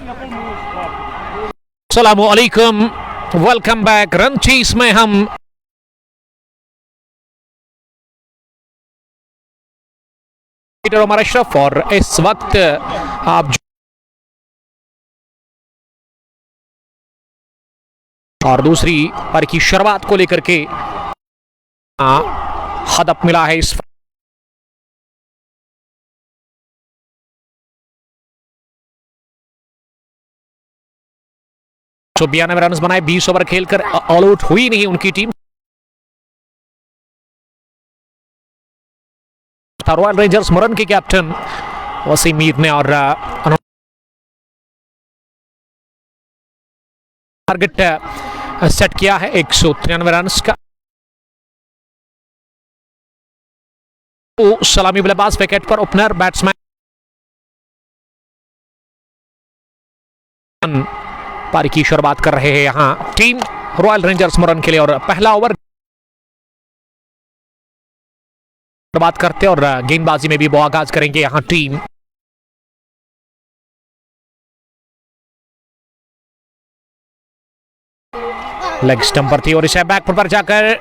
अस्सलामु अलैकुम, welcome back. Run chase में हम उमर अशरफ और इस वक्त आप और दूसरी पारी की शुरुआत को लेकर के हदफ मिला है इस तो 92 रन बनाए, 20 ओवर खेलकर ऑल आउट हुई नहीं उनकी टीम। रॉयल रेंजर्स मुरन के कैप्टन वसीम मीर ने और टारगेट सेट किया है 193 रन का। सलामी बल्लेबाज विकेट पर, ओपनर बैट्समैन पारी की शुरुआत कर रहे हैं यहां टीम रॉयल रेंजर्स मुरन के लिए। और पहला ओवर बात करते और गेंदबाजी में भी वो आगाज करेंगे यहां टीम। लेग स्टंप पर थी और इसे बैक पर जाकर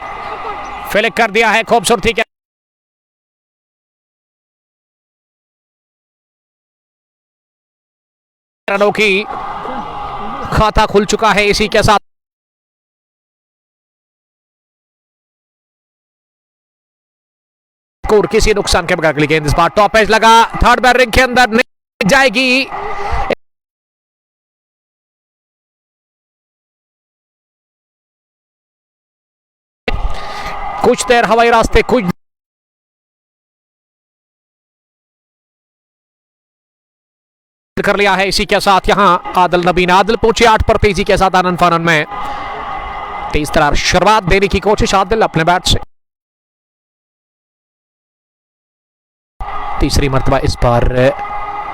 फ्लिक कर दिया है खूबसूरती के रनों की खाता खुल चुका है। इसी के साथ स्कोर किसी नुकसान के बगैर गेंद इस बार टॉप एज लगा, थर्ड बैरिंग के अंदर नहीं जाएगी। कुछ देर हवाई रास्ते कुछ कर लिया है। इसी के साथ यहां आदिल नबी ने आदिल पहुंचे 8 पर तेजी के साथ आनंद फानन में तेज तरह शुरुआत देने की कोशिश आदिल अपने बैट से। तीसरी मर्तबा इस पर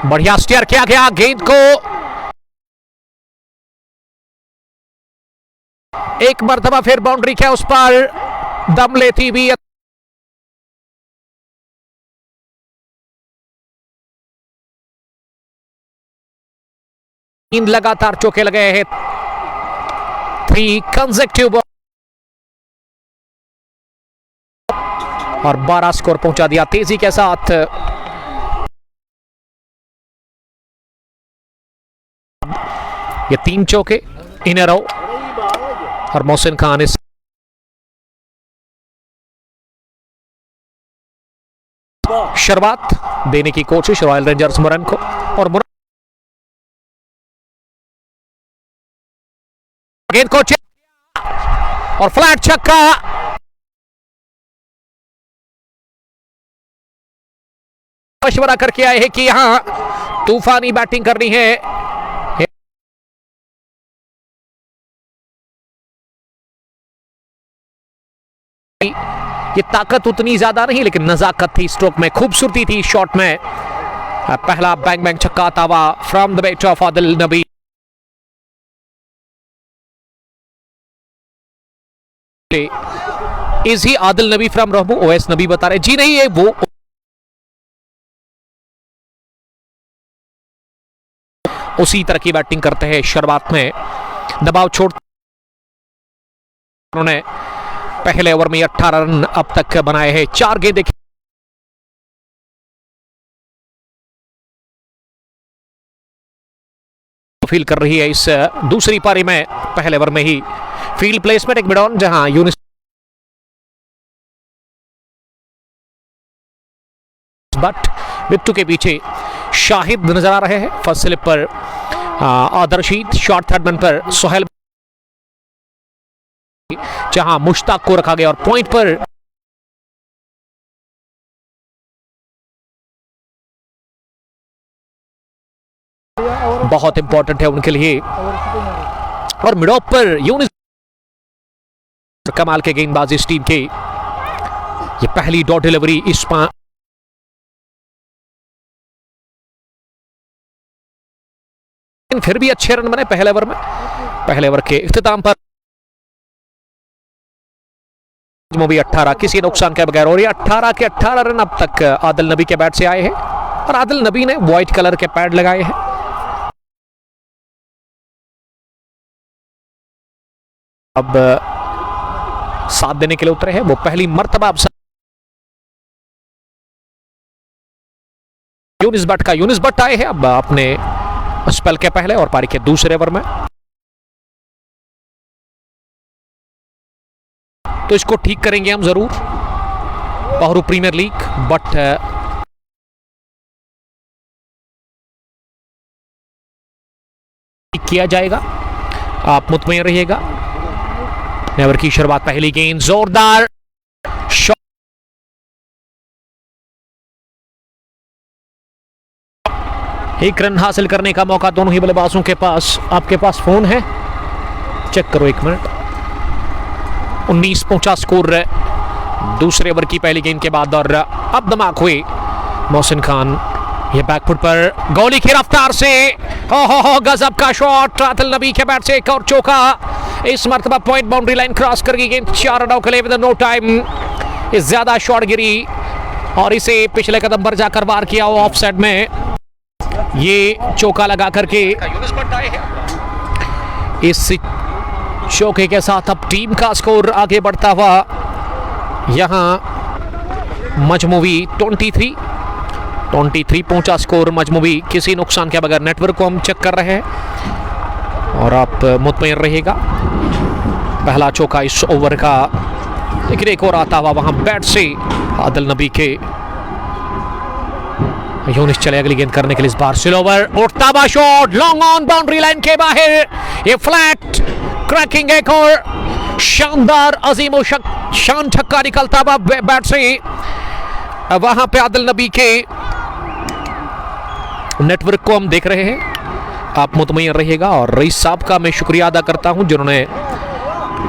बढ़िया स्टीयर किया गया, गेंद को एक मर्तबा फिर बाउंड्री किया, उस पर दम लेती हुई तीन लगातार चौके लगे हैं, 3 कंसेक्यूटिव और 12 स्कोर पहुंचा दिया तेजी के साथ। ये 3 चौके इन अ रो और मोहसिन खान इस शुरुआत देने की कोशिश रॉयल रेंजर्स मुरन को। और गेंद को और फ्लैट छक्का, मशवरा करके आए हैं कि यहां तूफानी बैटिंग करनी है। ये ताकत उतनी ज्यादा नहीं लेकिन नजाकत थी स्ट्रोक में, खूबसूरती थी शॉट में। पहला बैंग बैंग छक्का आता हुआ from the bat of Adil Nabi. Is he Adil Nabi from रहमू? OS नबी बता रहे जी नहीं, ये वो उसी तरह की बैटिंग करते हैं। शुरुआत में दबाव छोड़ उन्होंने पहले ओवर में 18 रन अब तक बनाए हैं, 4 गेंदें फील कर रही है इस दूसरी पारी में। पहले ओवर में ही फील्ड प्लेसमेंट एक मिडॉन जहां यूनिस बट बिट्टू के पीछे शाहिद नजर आ रहे हैं। फर्स्ट स्लिप पर आदर्शीद, शॉर्ट थर्ड मैन पर सोहेल, जहां मुश्ताक को रखा गया और पॉइंट पर बहुत इंपॉर्टेंट है उनके लिए। और मिड ऑफ पर यूनिस कमाल के गेंदबाज इस टीम के। ये पहली डॉट डिलीवरी इस फिर भी अच्छे रन बने पहले ओवर में। पहले ओवर के इख्तिताम पर भी 18 किसी नुकसान के बगैर, और ये 18 के 18 रन अब तक आदिल नबी के बैट से आए हैं। और आदिल नबी ने व्हाइट कलर के पैड लगाए हैं। अब साथ देने के लिए उतरे हैं। वो पहली मर्तबा अब यूनिस भट्ट आए हैं अब अपने स्पेल के पहले और पारी के दूसरे ओवर में। तो इसको ठीक करेंगे हम जरूर। बाहरू प्रीमियर लीग बट किया जाएगा, आप मुतमईन रहिएगा। नेवर की शुरुआत, पहली गेंद जोरदार शॉट, एक रन हासिल करने का मौका दोनों ही बल्लेबाजों के पास। आपके पास फोन है, चेक करो एक मिनट। 19 पहुंचा स्कोर दूसरे ओवर की पहली गेंद के बाद और अब धमाक हुए मोहसिन खान। ये बैकफुट पर गोली की रफ्तार से हो गजब का शॉट। आदिल नबी के बैट से एक और चौका। इस मर्तबा पॉइंट बाउंड्री लाइन क्रॉस कर गई गेंद 4 रनों के लिए विद नो टाइम। इस ज्यादा शॉट गिरी और इसे पिछले कदम पर जाकर वार किया ऑफ साइड में। ये चौका लगा करके इस चौके के साथ अब टीम का स्कोर आगे बढ़ता हुआ यहां मजमूवी 23 पहुंचा स्कोर मजमूवी किसी नुकसान के बगैर। नेटवर्क को हम चेक कर रहे हैं और आप मुतमईन रहिएगा। पहला चौका इस ओवर का, लेकिन एक और आता हुआ वहां बैट से आदिल नबी के। यूनिस चले अगली गेंद करने के लिए, इस बार सिलोवर उठता हुआ shot long on boundary line के बाहर। ये फ्लैट क्रैकिंग एक और शानदार अजीम शान छक्का निकलता हुआ बैट से। वहां पे आदिल नबी के। नेटवर्क को हम देख रहे हैं, आप मुतमईन रहिएगा। और रईस साहब का मैं शुक्रिया अदा करता हूं जिन्होंने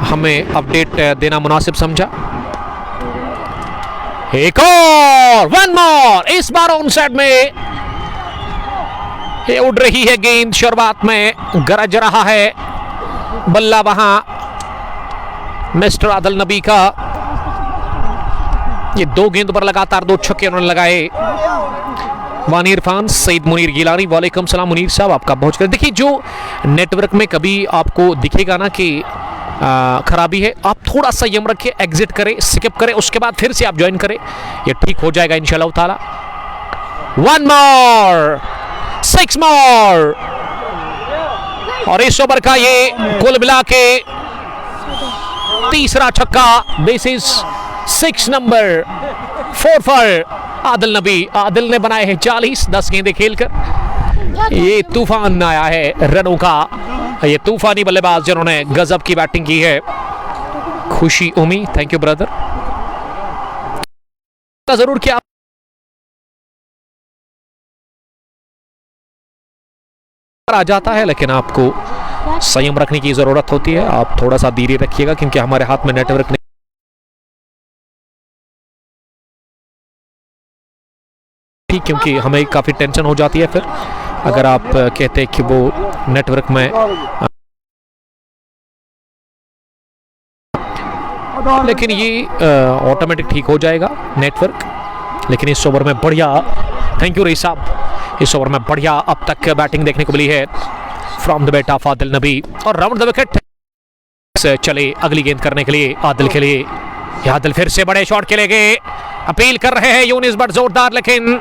हमें अपडेट देना मुनासिब समझा। एक और वन मोर, इस बार ऑन साइड में ये उड़ रही है गेंद। शुरुआत में गरज रहा है बल्ला वहां मिस्टर आदिल नबी का। ये 2 गेंद पर लगातार 2 छक्के उन्होंने लगाए। वानी इरफान, सईद मुनीर गिलानी, वालेकुम सलाम मुनीर साहब, आपका बहुत शुक्रिया। देखिए जो नेटवर्क में कभी आपको दिखेगा ना कि खराबी है, आप थोड़ा संयम रखिए, एग्जिट करें, स्किप करें, उसके बाद फिर से आप ज्वाइन करें, ये ठीक हो जाएगा इंशाल्लाह ताला। 1 मोर, 6 मोर और इस ओवर का ये कुल मिला के तीसरा छक्का। This is 6 number 4 for Adil नबी। आदिल ने बनाए हैं 40, 10 गेंदें खेलकर। ये तूफान आया है रनों का, ये तूफानी बल्लेबाज जिन्होंने गजब की बैटिंग की है। खुशी उमी, थैंक यू ब्रदर। जरूर क्या आ जाता है, लेकिन आपको संयम रखने की जरूरत होती है। आप थोड़ा सा धीरे रखिएगा क्योंकि हमारे हाथ में नेटवर्क नहीं, क्योंकि हमें काफी टेंशन हो जाती है फिर अगर आप कहते हैं कि वो नेटवर्क में। लेकिन ये ऑटोमेटिक ठीक हो जाएगा नेटवर्क। लेकिन इस ओवर में बढ़िया, थैंक यू रईस साहब, इस ओवर में बढ़िया अब तक बैटिंग देखने को मिली है from the bat of Adil नबी। और राउंड द विकेट चले अगली गेंद करने के लिए आदिल के लिए। आदिल फिर से बड़े शॉट के लिए गए, अपील कर रहे हैं यूनिस भट्ट जोरदार, लेकिन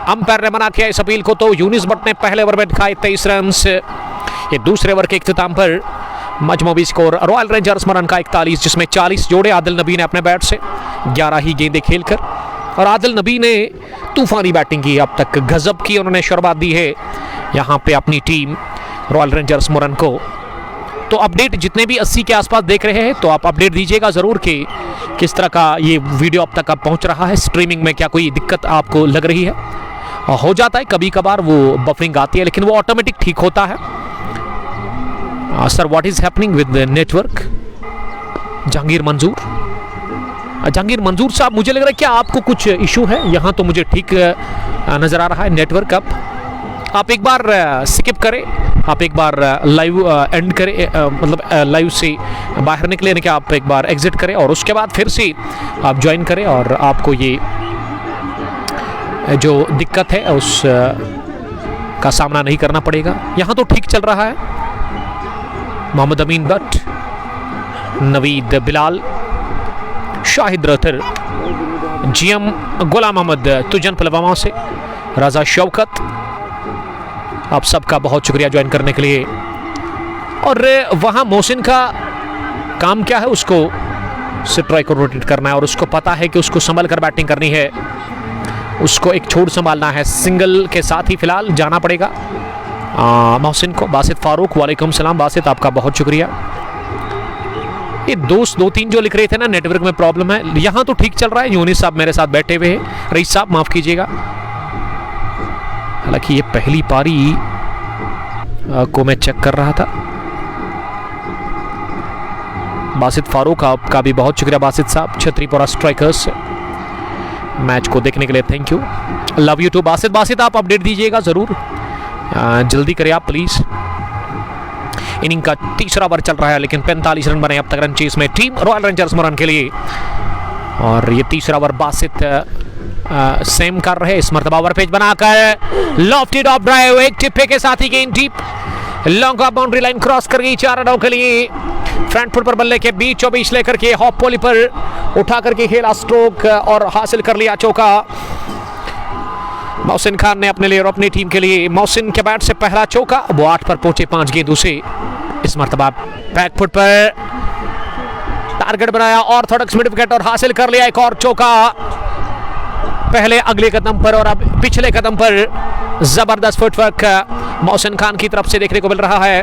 अंपायर ने मना किया इस अपील को। तो यूनिस भट्ट ने पहले ओवर में दिखाए 23 रन। ये दूसरे ओवर के इख्तिताम पर मजमूई स्कोर रॉयल रेंजर्स मरन का 41, जिसमें 40 जोड़े आदिल नबी ने अपने बैट से, 11 ही गेंदें खेलकर। और आदिल नबी ने तूफानी बैटिंग की, अब तक गजब की उन्होंने शुरुआत दी है यहाँ पे अपनी टीम रॉयल रेंजर्स मरन को। तो अपडेट जितने भी 80 के आसपास देख रहे हैं तो आप अपडेट दीजिएगा ज़रूर कि किस तरह का ये वीडियो अब तक पहुंच रहा है। स्ट्रीमिंग में क्या कोई दिक्कत आपको लग रही है? हो जाता है कभी कभार, वो बफरिंग आती है, लेकिन वो ऑटोमेटिक ठीक होता है। Sir what is happening with network? Jahangir मंजूर साहब, मुझे लग रहा है क्या आपको कुछ इशू है? यहाँ तो मुझे ठीक नज़र आ रहा है नेटवर्क। अब आप एक बार स्किप करें, आप एक बार लाइव एंड करें, मतलब लाइव से बाहर निकले, यानी कि आप एक बार एग्जिट करें और उसके बाद फिर से आप ज्वाइन करें और आपको ये जो दिक्कत है उस का सामना नहीं करना पड़ेगा। यहाँ तो ठीक चल रहा है। मोहम्मद अमीन भट्ट नवीद बिलाल, शाहिद रथर, जीएम गुलाम मोहम्मद तुजन पुलवामा से, रजा शौकत, आप सबका बहुत शुक्रिया ज्वाइन करने के लिए। और वहाँ मोहसिन का काम क्या है, उसको स्ट्राइक को रोटेट करना है और उसको पता है कि उसको संभल कर बैटिंग करनी है, उसको एक छोड़ संभालना है। सिंगल के साथ ही फिलहाल जाना पड़ेगा मोहसिन को। बासित फारूक, वालेकुम सलाम बासित, आपका बहुत शुक्रिया। ये दोस्त 2-3 जो लिख रहे थे ना, नेटवर्क में प्रॉब्लम है। यहाँ तो ठीक चल रहा है, यूनिस साहब मेरे साथ बैठे हुए हैं, रईस साहब माफ कीजिएगा। हालांकि ये पहली पारी को मैं चेक कर रहा था। बासित फारूक, आपका भी बहुत शुक्रिया बासित साहब, छतरीपुरा स्ट्राइकर्स मैच को देखने के लिए thank you, love you too Basit. Basit आप अपडेट दीजिएगा ज़रूर, जल्दी करें आप प्लीज़। इनिंग का तीसरा ओवर चल रहा है, लेकिन 45 रन बने अब तक रन चेस में टीम रॉयल रेंजर्स मुरन के लिए। और ये तीसरा ओवर बासित सेम कर रहे, इस मरतबा ओवर पेज बनाकर लॉफ्टेड ऑफ ड्राइव, एक टिप्पे के साथ ही गेंद deep long off boundary line cross कर गई 4 रनों के लिए। फ्रंट फुट पर बल्ले के बीचों बीच लेकर के हॉप पोली पर उठा करके खेला स्ट्रोक और हासिल कर लिया चौका मोहसिन खान ने अपने लिए और अपनी टीम के लिए। मोहसिन के बैट से पहला चौका, वो 8 पर पहुंचे 5 गेंदों से। इस मरतबा बैक फुट पर टारगेट बनाया और ऑर्थोडॉक्स मिड विकेट और हासिल कर लिया एक और चौका। पहले अगले कदम पर और अब पिछले कदम पर जबरदस्त फुटवर्क मोहसिन खान की तरफ से देखने को मिल रहा है।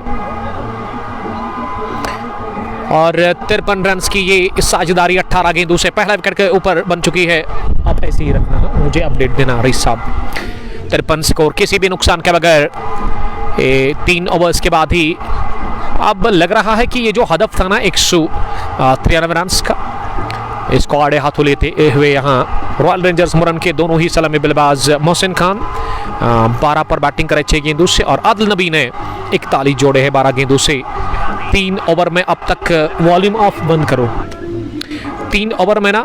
और 53 रन की ये साझेदारी 18 गेंदों से पहला विकेट के ऊपर बन चुकी है। अब ऐसे ही रखना, मुझे अपडेट देना रईस साहब। 53 स्कोर किसी भी नुकसान के बगैर 3 ओवर्स के बाद ही अब लग रहा है कि ये जो हदफ था ना 193 रन का, इसको आड़े हाथों लेते हुए यहाँ रॉयल रेंजर्स मुरन के दोनों ही सलामी बल्लेबाज मोहसिन खान 12 पर बैटिंग करे 6 गेंदों से और आदिल नबी ने 41 जोड़े हैं 12 गेंदों से। 3 ओवर में अब तक वॉल्यूम ऑफ बंद करो, 3 ओवर में ना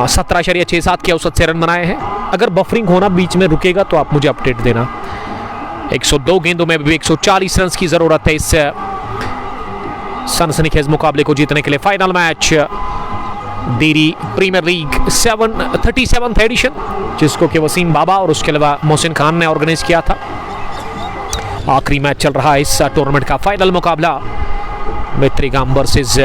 17.67 के औसत से रन बनाए हैं। अगर बफरिंग होना बीच में रुकेगा तो आप मुझे अपडेट देना। 102 गेंदों में भी 140 रन की जरूरत है इस सनसनीखेज मुकाबले को जीतने के लिए। फाइनल मैच देरी प्रीमियर लीग 37th एडिशन, जिसको कि वसीम बाबा और उसके अलावा मोहसिन खान ने ऑर्गेनाइज किया था। आखिरी मैच चल रहा है इस टूर्नामेंट का, फाइनल मुकाबला मेत्रीगाम वर्सेस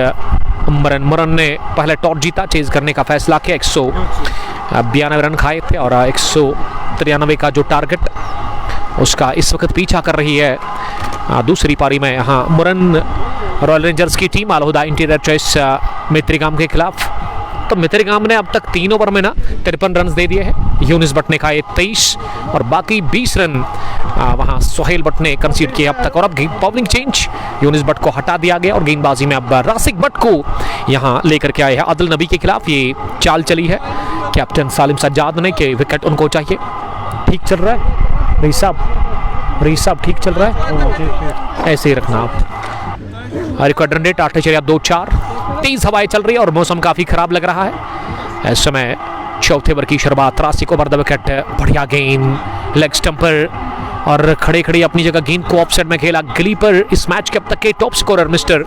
मुरन। मुरन ने पहले टॉस जीता, चेज करने का फैसला किया, 192 रन खाए थे और 193 का जो टारगेट उसका इस वक्त पीछा कर रही है। दूसरी पारी में यहाँ मुरन रॉयल रेंजर्स की टीम अलहुदा इंटीरियर चॉइस मेत्रीगाम के खिलाफ। तो मेत्रीगाम ने अब तक 3 ओवर में ना 53 रन दे दिए हैं। यूनिस भट्ट ने खाए 23 और बाकी 20 रन वहाँ सोहेल भट्ट ने कंसीड किए अब तक। और अब बॉलिंग चेंज, यूनिस भट्ट को हटा दिया गया और गेंदबाजी में अब रासिक भट्ट को यहाँ लेकर के आए हैं आदिल नबी के खिलाफ। ये चाल चली है कैप्टन सालिम सज्जाद ने कि विकेट उनको चाहिए। ठीक चल रहा है रईस साहब, ठीक चल रहा है, ऐसे ही रखना आप। रिकॉर्ड रन रेट 8.24, तेज हवाएं चल रही है और मौसम काफी खराब लग रहा है इस समय। चौथे ओवर की शुरुआत, रासिक ओवर द विकेट, बढ़िया गेंद लेग स्टंप पर और खड़े खड़े अपनी जगह गेंद को ऑफसाइड में खेला। गली पर इस मैच के अब तक के top scorer mister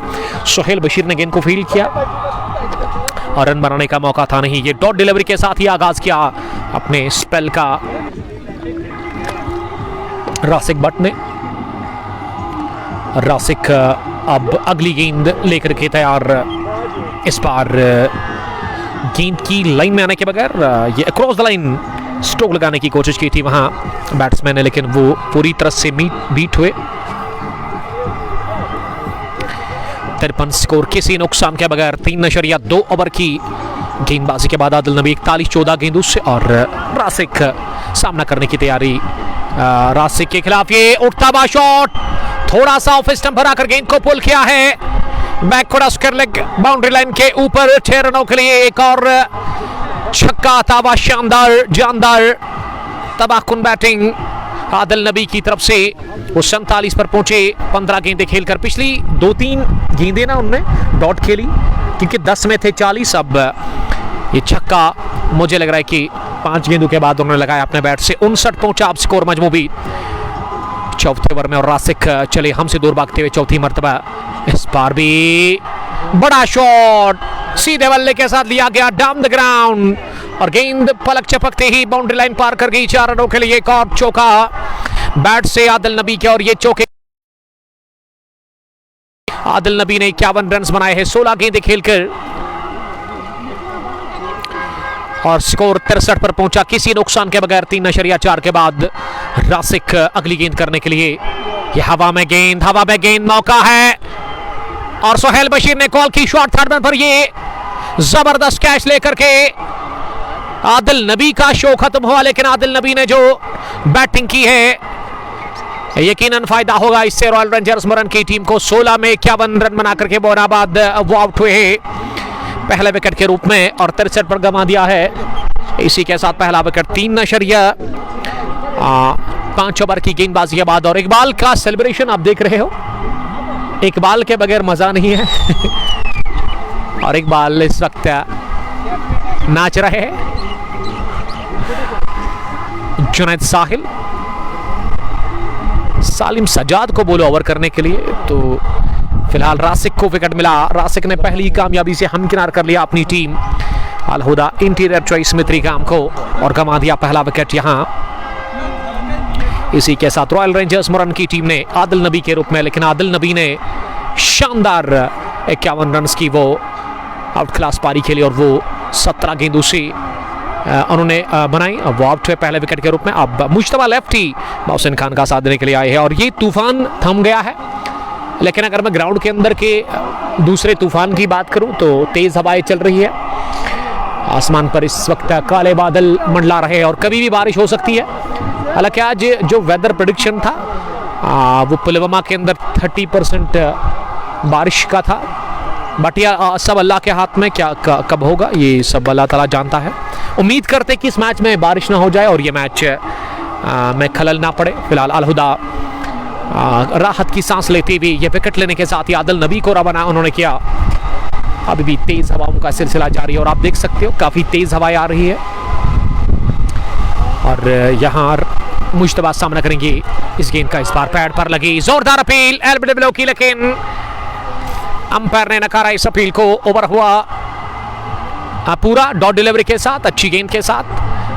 Sohail Bashir ने गेंद को फील्ड किया और रन बनाने का मौका था नहीं। ये डॉट डिलीवरी के साथ ही आगाज किया अपने स्पेल का रासिक भट्ट ने। रासिक अब अगली गेंद लेकर के तैयार, इस बार गेंद की लाइन में आने के बगैर ये अक्रॉस द लाइन स्ट्रोक लगाने की कोशिश की थी वहां बैट्समैन ने, लेकिन वो पूरी तरह से बीट हुए। 53 स्कोर किसी नुकसान के बगैर 3.2 ओवर की गेंदबाजी के बाद आदिल नबी 41-14 गेंदों से और रासिक सामना करने की तैयारी। रासिक के खिलाफ ये उठता हुआ शॉट, थोड़ा सा ऑफ स्टंप पर आकर गेंद को पुल किया है, बैक क्रॉस कर लेग बाउंड्री लाइन के ऊपर। 6 रनों के लिए एक और छक्का आता हुआ, शानदार जानदार तबाहकुन बैटिंग आदिल नबी की तरफ से। वो 47 पर पहुंचे 15 गेंदें खेलकर। पिछली 2-3 गेंदें ना उन्होंने डॉट खेली क्योंकि 10 में थे 40। अब ये छक्का मुझे लग रहा है कि 5 गेंदों के बाद उन्होंने लगाया अपने बैट से। 59 पहुंचा अब स्कोर मजमूबी चौथे ओवर में और रासिक चले हमसे दूर भागते हुए चौथी मरतबा। इस बार भी बड़ा शॉट सीधे बल्ले के साथ लिया गया डाउन द ग्राउंड और गेंद पलक चपकते ही बाउंड्री लाइन पार कर गई। 4 रनों के लिए एक और चौका बैट से आदिल नबी के और ये चौके आदिल नबी ने 51 रन बनाए हैं 16 गेंदें खेलकर और स्कोर 63 पर पहुंचा किसी नुकसान के बगैर। 3.4 के बाद रासिक अगली गेंद करने के लिए ये हवा में गेंद मौका है और सोहेल बशीर ने कॉल की शॉट 3rd मैन पर ये जबरदस्त कैच लेकर के आदिल नबी का शो खत्म हुआ, लेकिन आदिल नबी ने जो बैटिंग की है यकीनन फायदा होगा इससे। रॉयल रेंजर्स मुरन की टीम को 16 में 51 रन बनाकर के बोनाबाद वो आउट हुए पहले विकेट के रूप में और 63 पर गंवा दिया है। इसी के साथ पहला विकेट 3.5 ओवर की गेंदबाजी के बाद और इकबाल का सेलिब्रेशन आप देख रहे हो। इकबाल के बगैर मजा नहीं है और इकबाल इस वक्त नाच रहे हैं। जुनैद साहिल सालिम सजाद को बोलो ओवर करने के लिए, तो फिलहाल रासिक को विकेट मिला। रासिक ने पहली कामयाबी से हमकिनार कर लिया अपनी टीम अलहुदा इंटीरियर चॉइस मित्री काम को और गंवा दिया पहला विकेट यहां। इसी के साथ रॉयल रेंजर्स मुरन की टीम ने आदिल नबी के रूप में, लेकिन आदिल नबी ने शानदार 51 रन की वो आउट क्लास पारी खेली और वो 17 गेंदों से उन्होंने बनाई। वो आउट हुए पहले विकेट के रूप में। अब मुश्तबा लेफ्टी मोहसिन खान का साथ देने के लिए आए हैं और ये तूफान थम गया है, लेकिन अगर मैं ग्राउंड के अंदर के दूसरे तूफान की बात करूं तो तेज हवाएं चल रही है। आसमान पर इस वक्त काले बादल मंडला रहे और कभी भी बारिश हो सकती है। हालांकि आज जो वेदर प्रेडिक्शन था वो पुलवामा के अंदर 30% बारिश का था, बट यह सब अल्लाह के हाथ में, क्या कब होगा ये सब अल्लाह ताला जानता है। उम्मीद करते कि इस मैच में बारिश ना हो जाए और ये मैच में खलल ना पड़े। फिलहाल अलहुदा राहत की सांस लेते हुए ये विकेट लेने के साथ ही आदिल नबी को रवाना उन्होंने किया। अभी भी तेज हवाओं का सिलसिला जारी है और आप देख सकते हो काफी तेज हवाएं आ रही है और यहाँ मुश्तबा सामना करेंगे इस गेंद का। इस बार पैड पर लगी जोरदार अपील एलबीडब्ल्यू की, लेकिन अंपायर ने नकारा इस अपील को। ओवर हुआ पूरा डॉट डिलीवरी के साथ, अच्छी गेंद के साथ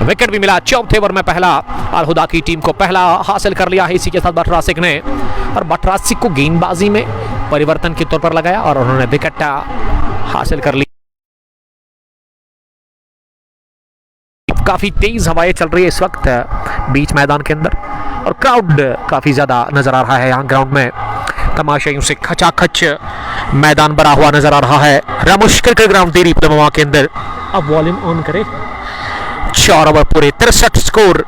विकेट भी मिला। 4थे ओवर में पहला अलहुदा की टीम को पहला हासिल कर लिया है। इसी के साथ बटरासिक ने और बटरासिक को गेंदबाजी में परिवर्तन के तौर पर लगाया और उन्होंने विकेट हासिल कर ली। काफी तेज हवाएं चल रही है इस वक्त बीच मैदान के अंदर और क्राउड काफी ज्यादा नजर आ रहा है। यहाँ ग्राउंड में तमाशाइयों से खचाखच मैदान भरा हुआ नजर आ रहा है। रामुश क्रिकेट ग्राउंड देरी पुलवामा के अंदर। अब वॉल्यूम ऑन करें। 4 ओवर पूरे 63 स्कोर,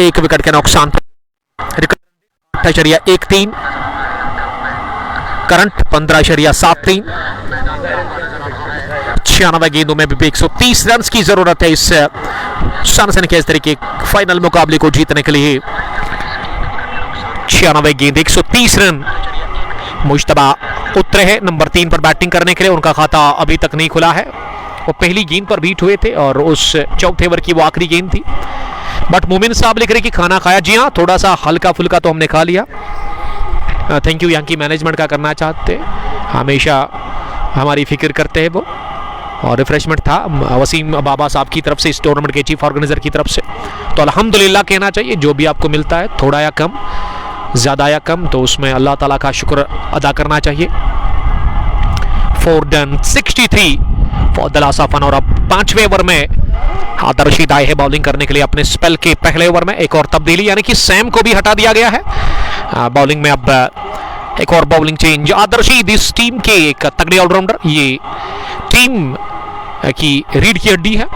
1 विकेट के नुकसान पर 8.13 करंट 15.73 96 गेंदों में भी 130 रन की जरूरत है इस सनसनीखेज तरीके फाइनल मुकाबले को जीतने के लिए। 96 गेंद 130 रन। मुश्तबा उतरे हैं नंबर 3 पर बैटिंग करने के लिए। उनका खाता अभी तक नहीं खुला है। वो पहली गेंद पर बीट हुए थे और उस 4थे ओवर की वो आखिरी गेंद थी। बट मोमिन साहब लिख रहे कि खाना खाया। जी हाँ, थोड़ा सा हल्का फुल्का तो हमने खा लिया। थैंक यू यहाँ की मैनेजमेंट का करना चाहते, हमेशा हमारी फिक्र करते हैं वो। और रिफ्रेशमेंट था वसीम बाबा साहब की तरफ से, इस टूर्नामेंट के चीफ ऑर्गेनाइजर की तरफ से। तो अल्हम्दुलिल्लाह कहना चाहिए, जो भी आपको मिलता है थोड़ा या कम, ज़्यादा या कम, तो उसमें अल्लाह ताला का शुक्र अदा करना चाहिए। 4 done 63 for the loss of 1। और अब 5वें ओवर में आदर रशीद आए हैं बॉलिंग करने के लिए अपने स्पेल के पहले ओवर में। एक और तब्दीली, यानी कि सैम को भी हटा दिया गया है बॉलिंग में। अब एक और बॉलिंग चेंज। आदर रशीद इस टीम के एक तगड़े ऑलराउंडर, ये टीम की रीढ़ की हड्डी है।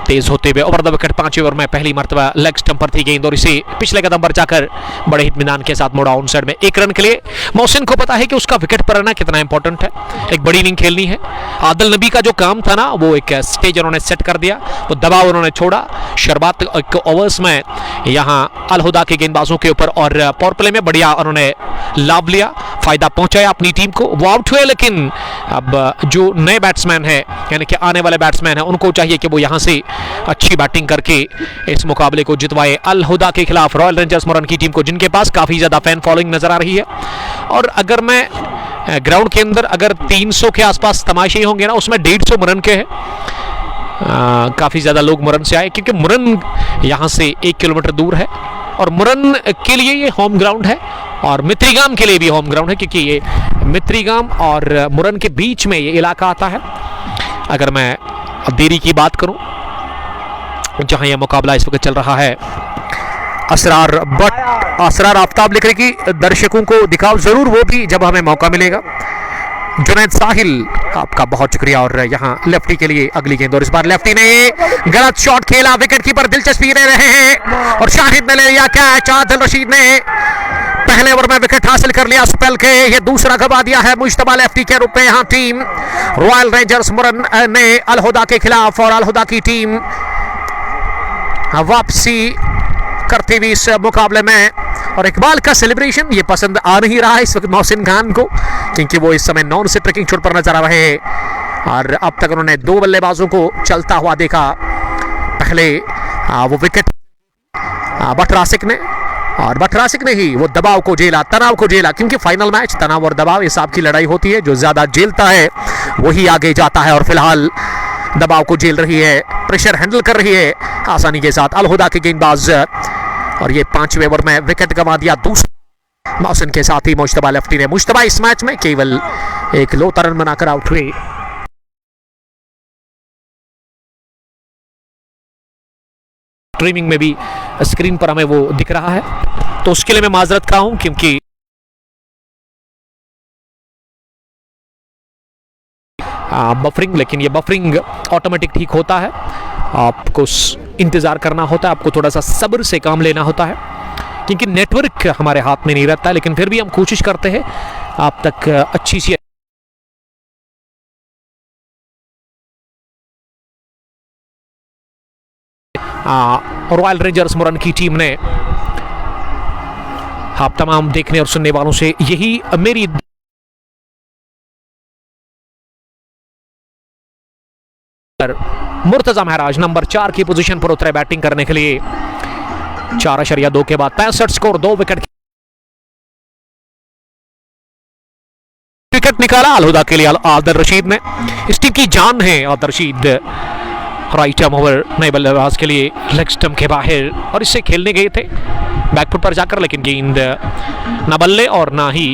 तेज होते हुए ओवर द विकेट 5वें ओवर में पहली मर्तबा लेग स्टंप पर थी गेंद और इसे पिछले कदम पर जाकर बड़े इत्मीनान के साथ मोड़ा ऑन साइड में। 1 रन के लिए मोहसिन को पता है कि उसका विकेट पर रहना कितना इंपॉर्टेंट है, एक बड़ी इनिंग खेलनी है। आदिल नबी का जो काम था ना, वो एक स्टेज उन्होंने सेट कर दिया, वो दबाव उन्होंने छोड़ा शुरुआत ओवर्स में यहाँ अलहुदा के गेंदबाजों के ऊपर और पावर प्ले में बढ़िया उन्होंने लाभ लिया, फायदा पहुंचाया अपनी टीम को। वो आउट हुए, लेकिन अब जो नए बैट्समैन है, यानी कि आने वाले बैट्समैन है, उनको चाहिए कि वो यहाँ से अच्छी बैटिंग करके इस मुकाबले को जितवाए अलहुदा के खिलाफ रॉयल रेंजर्स मुरन की टीम को, जिनके पास काफी ज्यादा फैन फॉलोइंग नजर आ रही है। और अगर मैं ग्राउंड के अंदर अगर 300 के आसपास तमाशे होंगे ना, उसमें 150 मुरन के हैं। काफ़ी ज़्यादा लोग मुरन से आए क्योंकि मुरन यहाँ से 1 किलोमीटर दूर है और मुरन के लिए ये होम ग्राउंड है और मित्रीगाम के लिए भी होम ग्राउंड है क्योंकि ये मित्रीगाम और मुरन के बीच में ये इलाका आता है। अगर मैं देरी की बात करूं, जहां यह मुकाबला इस वक्त चल रहा है, असरार आफ्ताब लिख रही कि दर्शकों को दिखाओ जरूर, वो भी जब हमें मौका मिलेगा। जुनैद साहिल आपका बहुत शुक्रिया। और यहाँ लेफ्टी के लिए अगली गेंद और इस बार लेफ्टी ने गलत शॉट खेला, विकेट कीपर दिलचस्पी ले रहे हैं और शाहिद ने ले लिया कैच। आदिल रशीद ने पहले ओवर में विकेट हासिल कर लिया स्पेल के, ये दूसरा गवा दिया है मुश्तबा लेफ्टी के रूप में। यहाँ टीम रॉयल रेंजर्स मुरन ने अलहुदा के खिलाफ और अलहुदा की टीम वापसी करती हुई इस मुकाबले में। और इकबाल का सेलिब्रेशन ये पसंद आ नहीं रहा है इस वक्त मोहसिन खान को, क्योंकि वो इस समय नॉन से ट्रैकिंग छोड़ पर नजर आ रहे हैं और अब तक उन्होंने 2 बल्लेबाजों को चलता हुआ देखा। पहले वो विकेट बटरासिक ने, और बटरासिक ने ही वो दबाव को झेला, तनाव को झेला, क्योंकि फाइनल मैच तनाव और दबाव हिसाब की लड़ाई होती है। जो ज्यादा झेलता है वही आगे जाता है और फिलहाल दबाव को झेल रही है, प्रेशर हैंडल कर रही है आसानी के साथ अलहुदा के गेंदबाज। और ये 5वें ओवर में विकेट गंवा दिया दूसरा मौसम के साथ ही मुश्तबा लेफ्टी ने। मुश्तबा इस मैच में केवल एक लो रन बनाकर आउट हुए। स्ट्रीमिंग में भी स्क्रीन पर हमें वो दिख रहा है, तो उसके लिए मैं माजरत खा हूं, क्योंकि बफरिंग, लेकिन ये बफरिंग ऑटोमेटिक ठीक होता है, आपको इंतजार करना होता है, आपको थोड़ा सा सब्र से काम लेना होता है, क्योंकि नेटवर्क हमारे हाथ में नहीं रहता। लेकिन फिर भी हम कोशिश करते हैं आप तक अच्छी सी रॉयल रेंजर्स मुरन की टीम ने, आप तमाम देखने और सुनने वालों से यही मेरी मुर्तजा महराज नंबर 4 की पोजीशन पर उतरे बैटिंग करने के लिए। 4.2 के बाद 65 स्कोर, 2 विकेट निकाला अलहुदा के लिए आदिल रशीद ने। इस टीम की जान है Adil Rashid. Right arm over नए बल्लेबाज के लिए लेग स्टंप के बाहर, और इससे खेलने गए थे बैकफुट पर जाकर, लेकिन गेंद ना बल्ले और ना ही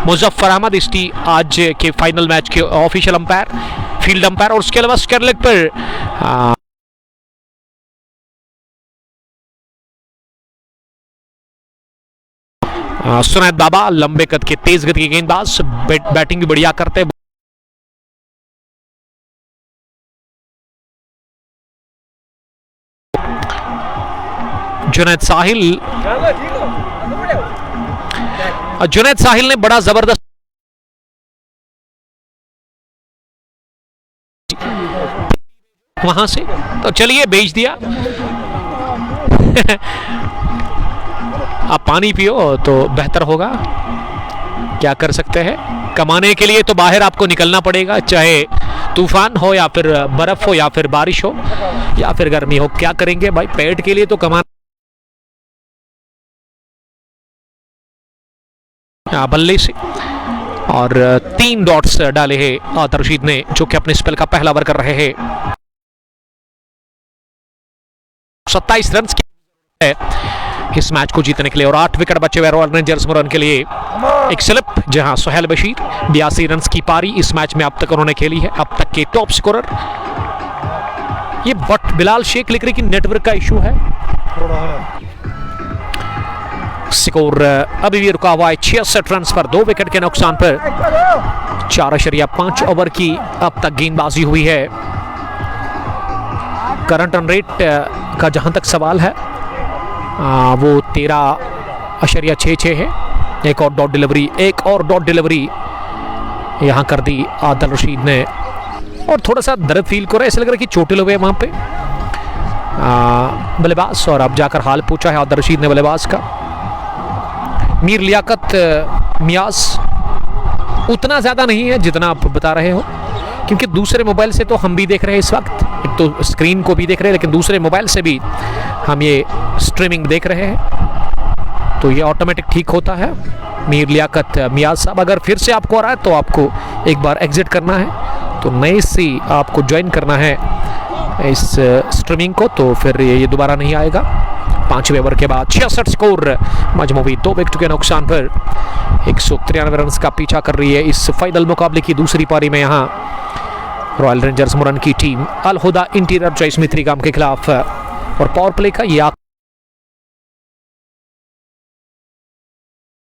मुजफ्फर अहमद इस आज के फाइनल मैच के ऑफिशियल अंपायर, फील्ड अंपायर। और उसके अलावा स्क्वायर लेग पर सुनैद बाबा, लंबे कद के तेज गति के गेंदबाज, बैटिंग भी बढ़िया करते। जुनैद साहिल ने बड़ा जबरदस्त वहां से, तो चलिए बेच दिया। आप पानी पियो तो बेहतर होगा, क्या कर सकते हैं। कमाने के लिए तो बाहर आपको निकलना पड़ेगा, चाहे तूफान हो या फिर बर्फ हो या फिर बारिश हो या फिर गर्मी हो, क्या करेंगे भाई, पेट के लिए तो कमाना। बल्ले से और 3 डॉट्स डाले हैं आदिल रशीद ने, जो कि अपने स्पेल का पहला ओवर कर रहे हैं। 27 रन की है इस मैच को जीतने के लिए और 8 विकेट बचे हुए रॉयल रेंजर्स मुरन के लिए। एक स्लिप जहां सुहेल बशीर 82 रन की पारी इस मैच में अब तक उन्होंने खेली है, अब तक के टॉप स्कोरर। ये बट बिलाल शेख लिख रहे कि नेटवर्क का इशू है। स्कोर अभी भी रुका हुआ है 66 रन पर, 2 विकेट के नुकसान पर। 4.5 ओवर की अब तक गेंदबाजी हुई है। करंट रन रेट का जहां तक सवाल है वो 13.66 है। एक और डॉट डिलीवरी यहां कर दी आदिल रशीद ने, और थोड़ा सा दर्द फील कर रहा है, ऐसा लग रहा है कि चोटें लगे वहां पे बल्लेबाज। और अब जाकर हाल पूछा है आदिल रशीद ने बल्लेबाज का। मीर लियाकत मियाज उतना ज्यादा नहीं है जितना आप बता रहे हो, क्योंकि दूसरे मोबाइल से तो हम भी देख रहे हैं इस वक्त, एक तो स्क्रीन को भी देख रहे हैं, लेकिन दूसरे मोबाइल से भी हम ये स्ट्रीमिंग देख रहे हैं। तो ये ऑटोमेटिक ठीक होता है। मीर लियाकत मियाज साहब, अगर फिर से आपको आ रहा है तो आपको एक बार एग्जिट करना है, तो नए से आपको ज्वाइन करना है इस स्ट्रीमिंग को, तो फिर ये दोबारा नहीं आएगा। 5वें ओवर के बाद 66 स्कोर, मजमूवी 2 विकेट के नुकसान पर 193 रन का पीछा कर रही है इस फाइनल मुकाबले की दूसरी पारी में। यहाँ रॉयल रेंजर्स मुरन की टीम अल हुदा इंटीरियर चॉइस मित्रीगाम के खिलाफ, और पावर प्ले का ये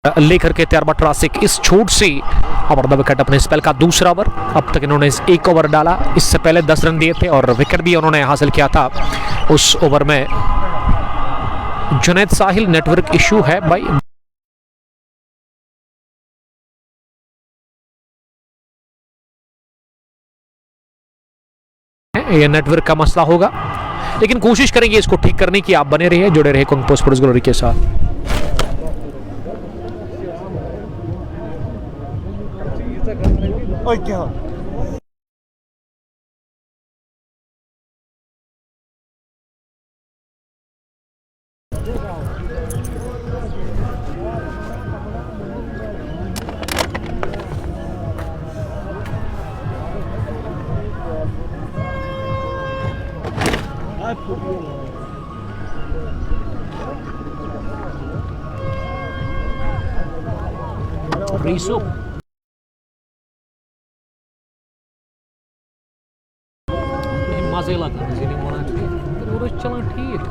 लेकर के तैयार ट्रासिक इस छूट से ओवर द विकेट अपने स्पेल का दूसरा ओवर। अब तक इन्होंने 1 ओवर डाला, इससे पहले 10 रन दिए थे और विकेट भी उन्होंने हासिल किया था उस ओवर में। जुनैद साहिल, नेटवर्क इशू है भाई, ये नेटवर्क का मसला होगा, लेकिन कोशिश करेंगे इसको ठीक करने की। आप बने रहिए, जुड़े रहे कुंग पोस्ट स्पोर्ट्स ग्लोरी के साथ। रीसो मजे लगा चला ठीक।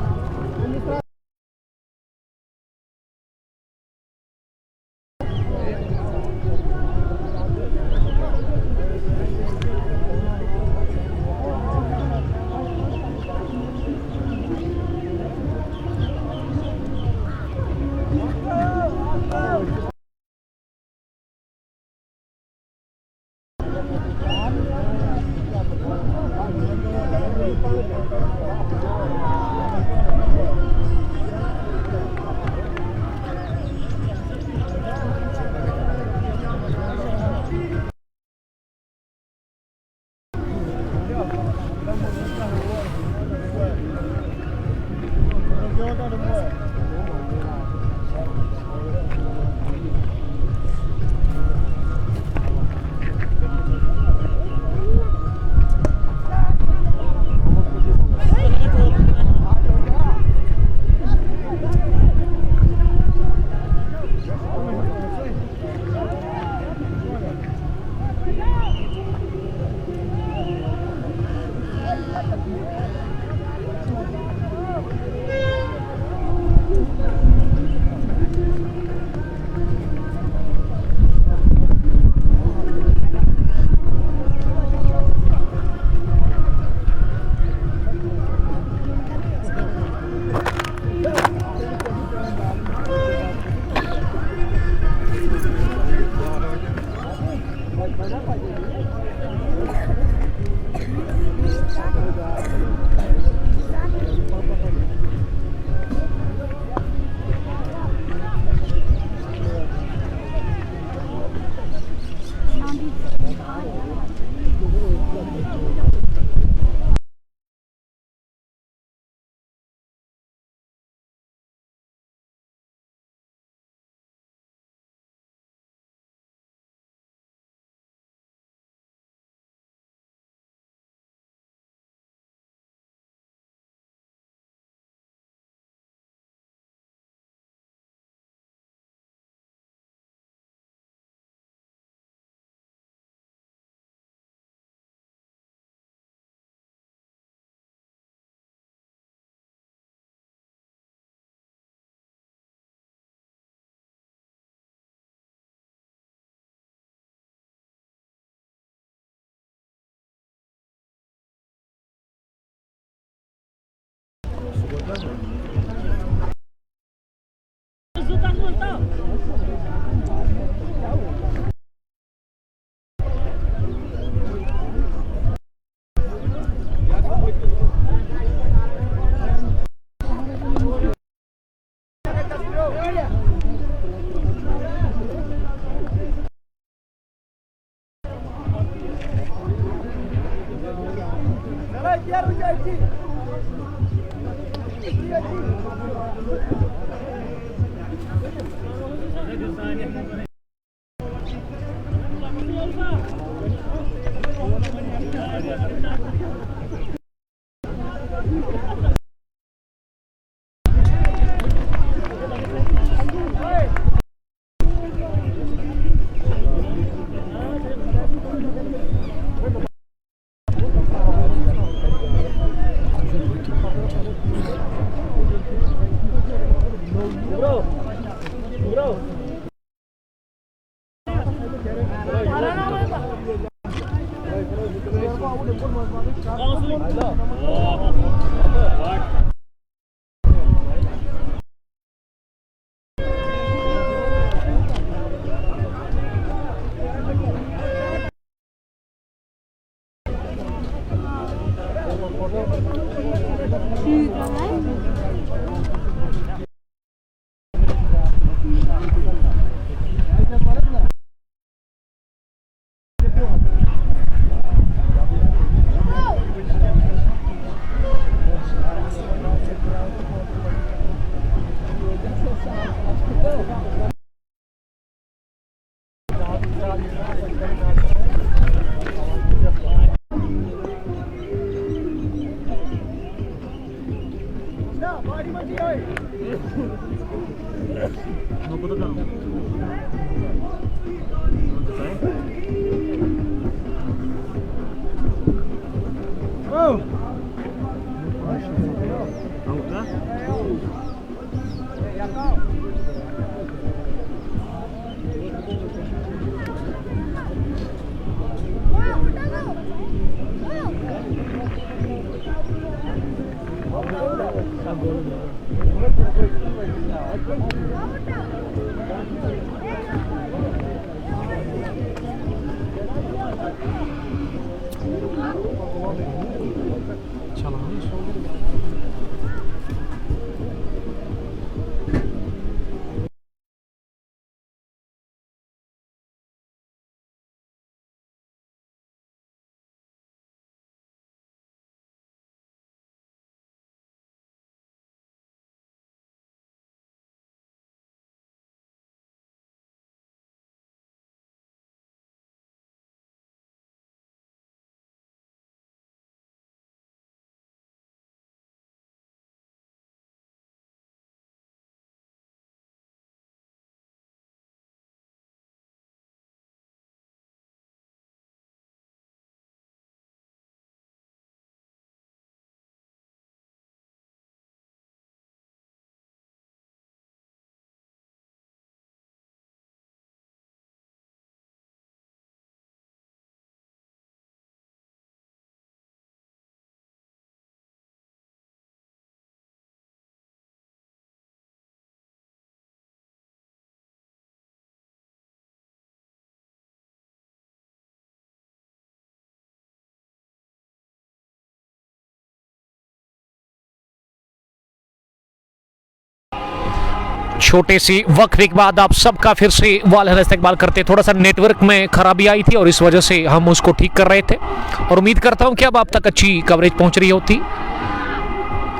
छोटे सी वक्फे के बाद आप सबका फिर से वाला इस्तेमाल करते। थोड़ा सा नेटवर्क में खराबी आई थी और इस वजह से हम उसको ठीक कर रहे थे और उम्मीद करता हूं कि अब आप तक अच्छी कवरेज पहुंच रही होती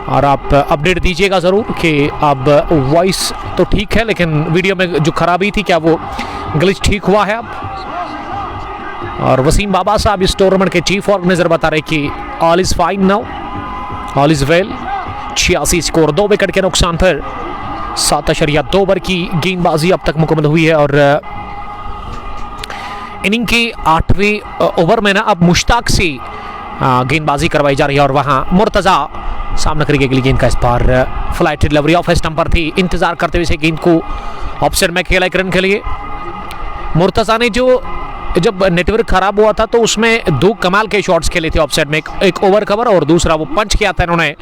और आप अपडेट दीजिएगा ज़रूर कि अब वॉइस तो ठीक है लेकिन वीडियो में जो खराबी थी क्या वो ग्लिच ठीक हुआ है अब। और वसीम बाबा साहब इस टूर्नामेंट के चीफ ऑर्गेनाइजर बता रहे कि all is fine now, all is well. 86 score, 2 wicket के नुकसान पर 7.2 ओवर की गेंदबाजी अब तक मुकम्मल हुई है और इनिंग के 8वें ओवर में ना अब मुश्ताक से गेंदबाजी करवाई जा रही है और वहां मुर्तज़ा सामना करेंगे अगली गेंद का। इस बार फ्लाइट डिलीवरी ऑफ स्टंप पर थी, इंतजार करते हुए गेंद को ऑफसाइड में खेला एक रन के लिए। मुर्तज़ा ने जब नेटवर्क खराब हुआ था तो उसमें 2 कमाल के शॉट्स खेले थे ऑफसाइड में, एक ओवर कवर और दूसरा वो पंच किया था इन्होंने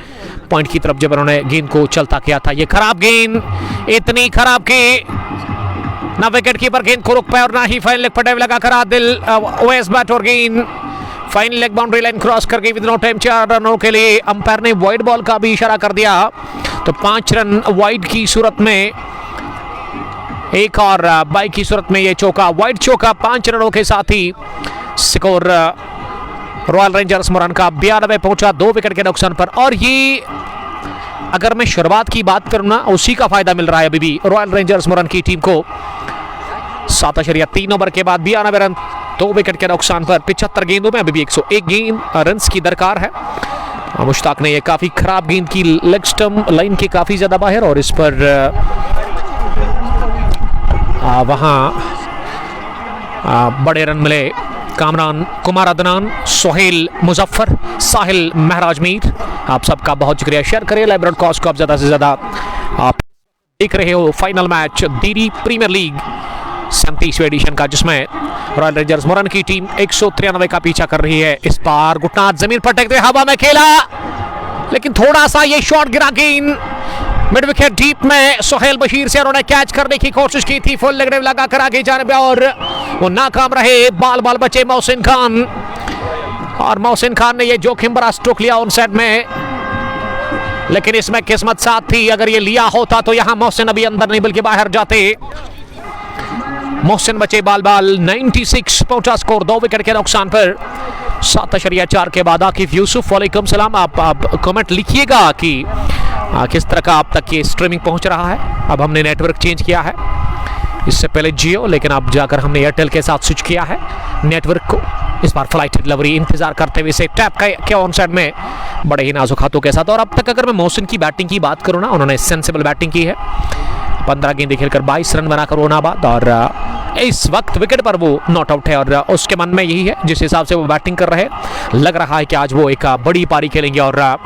पॉइंट की तरफ जब इन्होंने गेंद को चलता किया था। ये खराब गेंद, इतनी खराब कि ना विकेट कीपर गेंद को रोक पाए और ना ही फाइन लेग पर डाइव लगाकर आदिल ओएस बैट और गेंद fine leg boundary line cross कर गई विद नो टाइम। 4 रनों के लिए अंपायर ने वाइड बॉल का भी इशारा कर दिया तो 5 रन वाइड की सूरत में, एक और बाई की सूरत में ये चौका, वाइड चौका 5 रनों के साथ ही स्कोर रॉयल रेंजर्स मोरन का 92 पहुंचा 2 विकेट के नुकसान पर। और ये अगर मैं शुरुआत की बात करूं ना उसी का फायदा मिल रहा है अभी भी रॉयल रेंजर्स मोरन की टीम को। 7.3 ओवर के बाद 92 रन 2 विकेट के नुकसान पर 75 गेंदों में अभी भी 101 रन की दरकार है। मुश्ताक ने ये काफी खराब गेंद की, लेग स्टंप लाइन के काफी ज्यादा बाहर, और इस पर वहां बड़े रन मिले। कामरान, कुमार अदनान, सोहेल मुजफ्फर, साहिल महराज मीर, आप सबका बहुत शुक्रिया। शेयर करें लाइव ब्रॉडकास्ट को, आप ज्यादा से ज्यादा आप देख रहे हो final match DD premier league 37वें एडिशन का, जिसमें रॉयल रेंजर्स मुरन की टीम 193 का पीछा कर रही है। इस बार घुटना जमीन पर टेकते हवा में खेला, लेकिन थोड़ा सा ये शॉट गिरा, गेंद मिड विकेट डीप में सोहेल बशीर से उन्होंने कैच करने की कोशिश की थी, फुल लेग लगाकर आगे जाने पे, और वो नाकाम रहे। बाल बचे मोहसिन खान, और मोहसिन खान ने ये जोखिम भरा स्ट्रोक लिया ऑन साइड में, लेकिन इसमें किस्मत साथ थी। अगर ये लिया होता तो यहां मोहसिन अभी अंदर नहीं बल्कि बाहर जाते। मोहसिन बचे बाल 96 पहुंचा स्कोर 2 विकेट के नुकसान पर। 7.4 के बाद आकिफ यूसुफ, वालेकुम सलाम। आप कमेंट लिखिएगा कि किस तरह का आप तक ये स्ट्रीमिंग पहुंच रहा है। अब हमने नेटवर्क चेंज किया है, इससे पहले जियो, लेकिन अब जाकर हमने एयरटेल के साथ स्विच किया है नेटवर्क को। इस बार फ्लाइट डिलीवरी इंतजार करते हुए इसे टैप किया ऑन साइड में बड़े ही नाजुक हाथों के साथ। और अब तक अगर मैं मोहसिन की बैटिंग की बात करूं ना, उन्होंने सेंसिबल बैटिंग की है। 15 गेंदें खेलकर 22 रन बनाकर ओनाबाद, और इस वक्त विकेट पर वो नॉट आउट है, और उसके मन में यही है जिस हिसाब से वो बैटिंग कर रहे हैं। लग रहा है कि आज वो एक बड़ी पारी खेलेंगे, और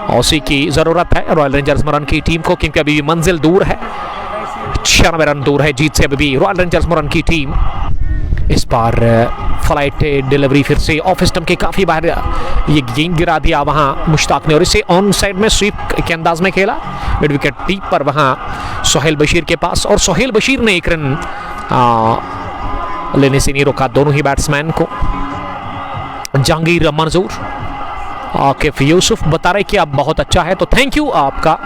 उसी की ज़रूरत है रॉयल रेंजर्स मुरन की टीम को, क्योंकि अभी भी मंजिल दूर है, 96 रन दूर है जीत से अभी भी रॉयल रेंजर्स मुरन की टीम। इस बार फ्लाइट डिलीवरी फिर से ऑफ स्टंप के काफ़ी बाहर ये गेंद गिरा दिया वहाँ मुश्ताक ने, और इसे ऑन साइड में स्वीप के अंदाज में खेला मिड विकेट डीप पर वहाँ सोहेल बशीर के पास, और सोहेल बशीर ने 1 रन लेने से नहीं रोका दोनों ही बैट्समैन को। जहांगीर मंजूर, आकिफ यूसुफ बता रहे कि आप बहुत अच्छा है, तो थैंक यू आपका,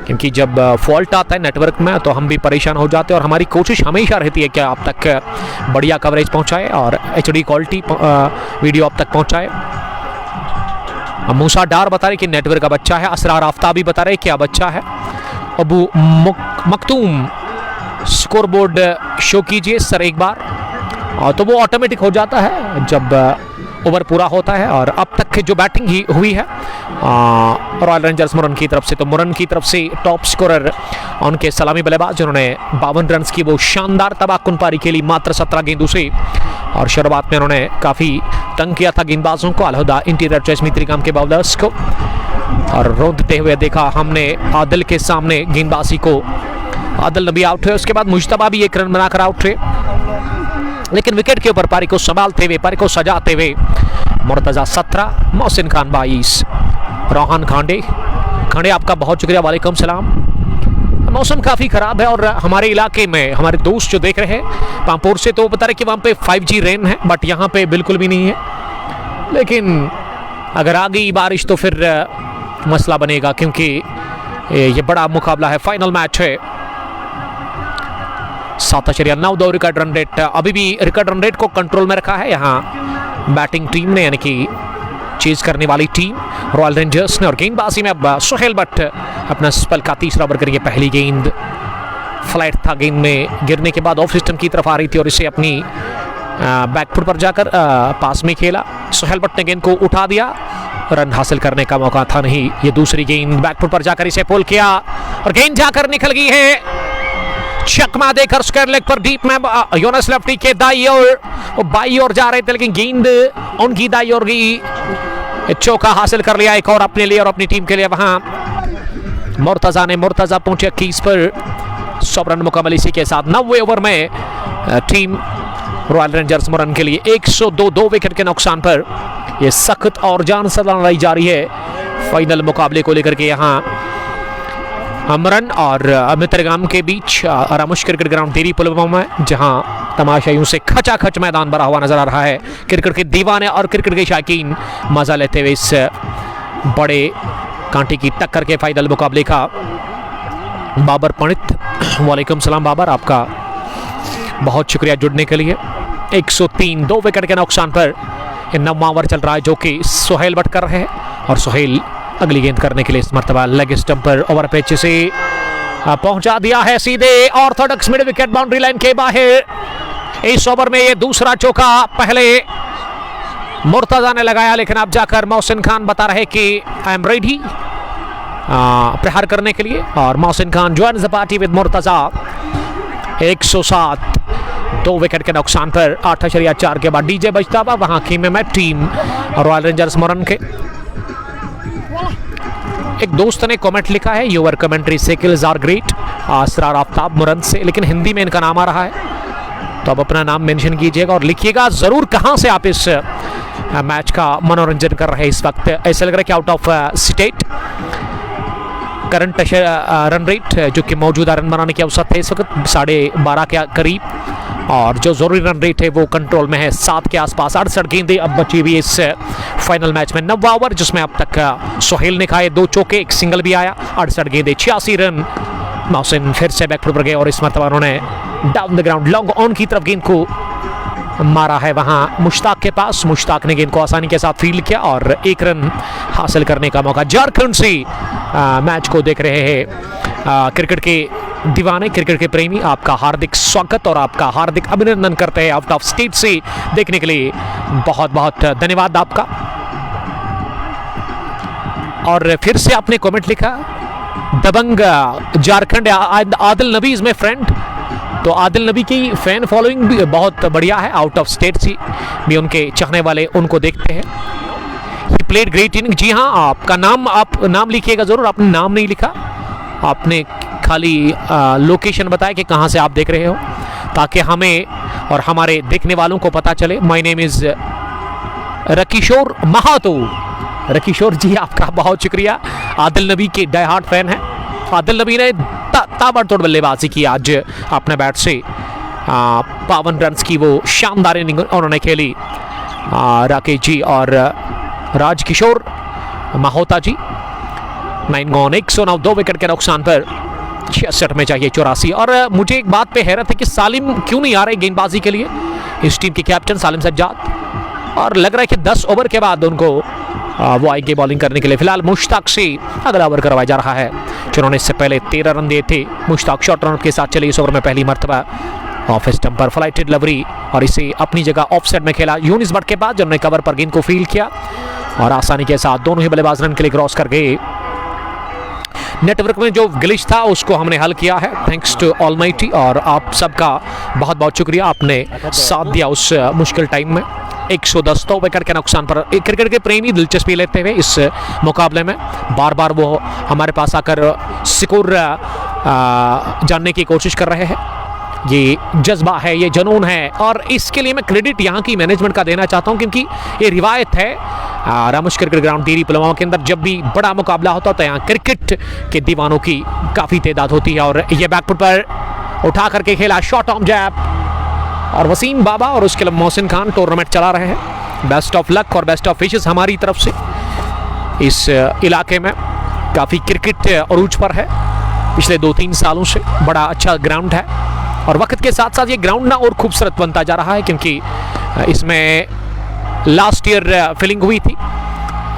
क्योंकि जब फॉल्ट आता है नेटवर्क में तो हम भी परेशान हो जाते हैं, और हमारी कोशिश हमेशा रहती है कि आप तक बढ़िया कवरेज पहुंचाए और HD क्वालिटी वीडियो आप तक पहुंचाए। मूसा डार बता रहे कि नेटवर्क अब अच्छा है। असरार आफ्ताबी बता रहे कि अब अच्छा है। अबू मखतूम, स्कोरबोर्ड शो कीजिए सर एक बार, और तो वो ऑटोमेटिक हो जाता है जब ओवर पूरा होता है। और अब तक जो बैटिंग ही हुई है रॉयल रेंजर्स मुरन की तरफ से, तो मुरन की तरफ से टॉप स्कोरर उनके सलामी बल्लेबाज जिन्होंने 52 रन की वो शानदार तबाहकुन पारी खेली मात्र 17 गेंदों से, और शुरुआत में उन्होंने काफ़ी तंग किया था गेंदबाजों को, अलहुदा इंटीरियर चेस्मी त्रिकाम के बॉलर्स को, और रोंदते हुए देखा हमने आदिल के सामने गेंदबाजी को। आदिल नबी आउट हुए, उसके बाद मुश्तबा भी 1 रन बनाकर आउट हुए, लेकिन विकेट के ऊपर पारी को संभालते हुए, पारी को सजाते हुए मुर्तजा 17, मोहसिन खान 22, रोहन खांडे आपका बहुत शुक्रिया, वालेकुम सलाम। मौसम काफ़ी ख़राब है, और हमारे इलाके में हमारे दोस्त जो देख रहे हैं पामपुर से, तो वो बता रहे कि वहाँ पे 5G रेन है, बट यहाँ पे बिल्कुल भी नहीं है। लेकिन अगर आ गई बारिश तो फिर मसला बनेगा, क्योंकि ये बड़ा मुकाबला है, फाइनल मैच है। 7.92 रिकॉर्ड रन रेट, अभी भी रिकॉर्ड रन रेट को कंट्रोल में रखा है यहाँ बैटिंग टीम ने, यानी कि चेज करने वाली टीम रॉयल रेंजर्स ने। और गेंदबाजी में अब सोहेल भट्ट अपना स्पेल का तीसरा ओवर करेंगे। पहली गेंद फ्लाइट था, गेंद में गिरने के बाद ऑफ सिस्टम की तरफ आ रही थी, और इसे अपनी बैकफुट पर जाकर पास में खेला। सोहेल भट्ट ने गेंद को उठा दिया, रन हासिल करने का मौका था नहीं। ये दूसरी गेंद बैकफुट पर जाकर इसे पुल किया, और गेंद जाकर निकल गई है चकमा देकर स्क्वायर लेग पर डीप में। यूनुस लेफ्टी के दाई और बाई ओर जा रहे थे, लेकिन गेंद उनकी दाई ओर गई। चौका हासिल कर लिया एक और अपने लिए और अपनी टीम के लिए। वहां मुर्तजा पहुंचे 21 पर। 100 रन मुकम्मल इसी के साथ 90 ओवर में टीम रॉयल रेंजर्स मुरन के लिए 102 विकेट के नुकसान पर यह सख्त और जान से लड़ाई जारी है फाइनल मुकाबले को लेकर के। यहाँ अमरन और मित्रगाम के बीच रामुश क्रिकेट ग्राउंड देरी पुलवामा में, जहां तमाशाइयों से खचाखच मैदान भरा हुआ नजर आ रहा है। क्रिकेट के दीवाने और क्रिकेट के शौकीन मजा लेते हुए इस बड़े कांटे की टक्कर के फाइनल मुकाबले का। बाबर पंडित, वालेकुम सलाम बाबर, आपका बहुत शुक्रिया जुड़ने के लिए। 103 2 विकेट के नुकसान पर 9वां ओवर चल रहा है, जो कि सोहेल भट्ट कर रहे हैं। और सोहेल अगली गेंद करने के लिए इस मरतबा लेग स्टंप पर ओवर पिच से पहुंचा दिया है सीधे Orthodox mid wicket boundary line के बाहर। इस ओवर में ये दूसरा चौका पहले मुर्तजा ने लगाया, लेकिन अब जाकर मोहसिन खान बता रहे कि आई एम रेडी प्रहार करने के लिए। और Mohsin Khan joins the party with Murtaza. 107 2 wicket के नुकसान पर 8.4 के बाद डीजे बजतावा वहां खेमे में टीम रॉयल रेंजर्स मोरन के। एक दोस्त ने कमेंट लिखा है, your commentary skills are great, Asrar Aftab Muran से, लेकिन हिंदी में इनका नाम आ रहा है, तो अब अपना नाम मेंशन कीजिएगा और लिखिएगा जरूर कहां से आप इस मैच का मनोरंजन कर रहे हैं इस वक्त। ऐसा लग रहा है कि out of state current run rate जो कि मौजूदा रन बनाने की औसत है इस वक्त 12.5 के करीब, और जो जरूरी रन रेट है वो कंट्रोल में है 7 के आसपास। 68 गेंदें अब बची हुई इस फाइनल मैच में। 9वां ओवर जिसमें अब तक सोहेल ने खाए 2 चौके, एक सिंगल भी आया। 68 गेंदें 86 रन। मोहसिन फिर से बैकफुट पर गए और इस मरतबा उन्होंने down the ground long on की तरफ गेंद को मारा है वहां मुश्ताक के पास। मुश्ताक ने गेंद को आसानी के साथ फील्ड किया और 1 रन हासिल करने का मौका। झारखंड से मैच को देख रहे हैं क्रिकेट के दीवाने, क्रिकेट के प्रेमी, आपका हार्दिक स्वागत और आपका हार्दिक अभिनंदन करते हैं। आउट ऑफ स्टेट से देखने के लिए बहुत बहुत धन्यवाद आपका। और फिर से आपने कमेंट लिखा, दबंग Jharkhand Adil Nabi is my friend, तो आदिल नबी की फैन फॉलोइंग भी बहुत बढ़िया है। आउट ऑफ स्टेट से भी उनके चाहने वाले उनको देखते हैं। He played great inning. जी हाँ, आपका नाम, आप नाम लिखिएगा जरूर। आपने नाम नहीं लिखा, आपने खाली लोकेशन बताया कि कहाँ से आप देख रहे हो, ताकि हमें और हमारे देखने वालों को पता चले। माय नेम इज रकिशोर महातो। रकिशोर जी आपका बहुत शुक्रिया, आदिल नबी के डाई हार्ट फैन हैं। आदिल नबी ने ताबड़तोड़ बल्लेबाजी की आज अपने बैट से। 52 रन की वो शानदार इनिंग उन्होंने खेली। राकेश जी और राजकिशोर महोता जी। 9 गॉन 109 2 विकेट के नुकसान पर 66 में चाहिए 84। और मुझे एक बात पे हैरत है कि सालिम क्यों नहीं आ रहे गेंदबाजी के लिए, इस टीम के कैप्टन सालिम सज्जाद। और लग रहा है कि 10 ओवर के बाद उनको वो आएंगे बॉलिंग करने के लिए। फिलहाल मुश्ताक से अगला ओवर करवाया जा रहा है, जिन्होंने इससे पहले 13 रन दिए थे। मुश्ताक शॉर्ट रन के साथ चले इस ओवर में पहली मरतबा। ऑफ स्टंप पर फ्लाइटेड लवरी और इसे अपनी जगह ऑफ साइड में खेला यूनिस बट के बाद, जिन्होंने कवर पर गेंद को फील्ड किया और आसानी के साथ दोनों ही बल्लेबाज रन के लिए क्रॉस कर गए। नेटवर्क में जो ग्लिच था उसको हमने हल किया है, थैंक्स टू ऑलमाइटी। और आप सबका बहुत बहुत शुक्रिया, आपने साथ दिया उस मुश्किल टाइम में। 110 तो विकेट के नुकसान पर क्रिकेट के प्रेमी दिलचस्पी लेते हुए इस मुकाबले में बार बार वो हमारे पास आकर स्कोर जानने की कोशिश कर रहे हैं। ये जज्बा है, ये जुनून है, और इसके लिए मैं क्रेडिट यहाँ की मैनेजमेंट का देना चाहता हूँ, क्योंकि ये रिवायत है रामुश क्रिकेट ग्राउंड देरी पुलवामा के अंदर जब भी बड़ा मुकाबला होता है तो यहाँ क्रिकेट के दीवानों की काफ़ी तादाद होती है। और ये बैकफुट पर उठा करके खेला शॉट ऑन जैप, और वसीम बाबा और उसके अलावा मोहसिन खान टूर्नामेंट चला रहे हैं। बेस्ट ऑफ लक और बेस्ट ऑफ विशेस हमारी तरफ से। इस इलाके में काफ़ी क्रिकेट अरूज पर है पिछले 2-3 सालों से, बड़ा अच्छा ग्राउंड है। और वक्त के साथ साथ ये ग्राउंड ना और खूबसूरत बनता जा रहा है, क्योंकि इसमें लास्ट ईयर फिलिंग हुई थी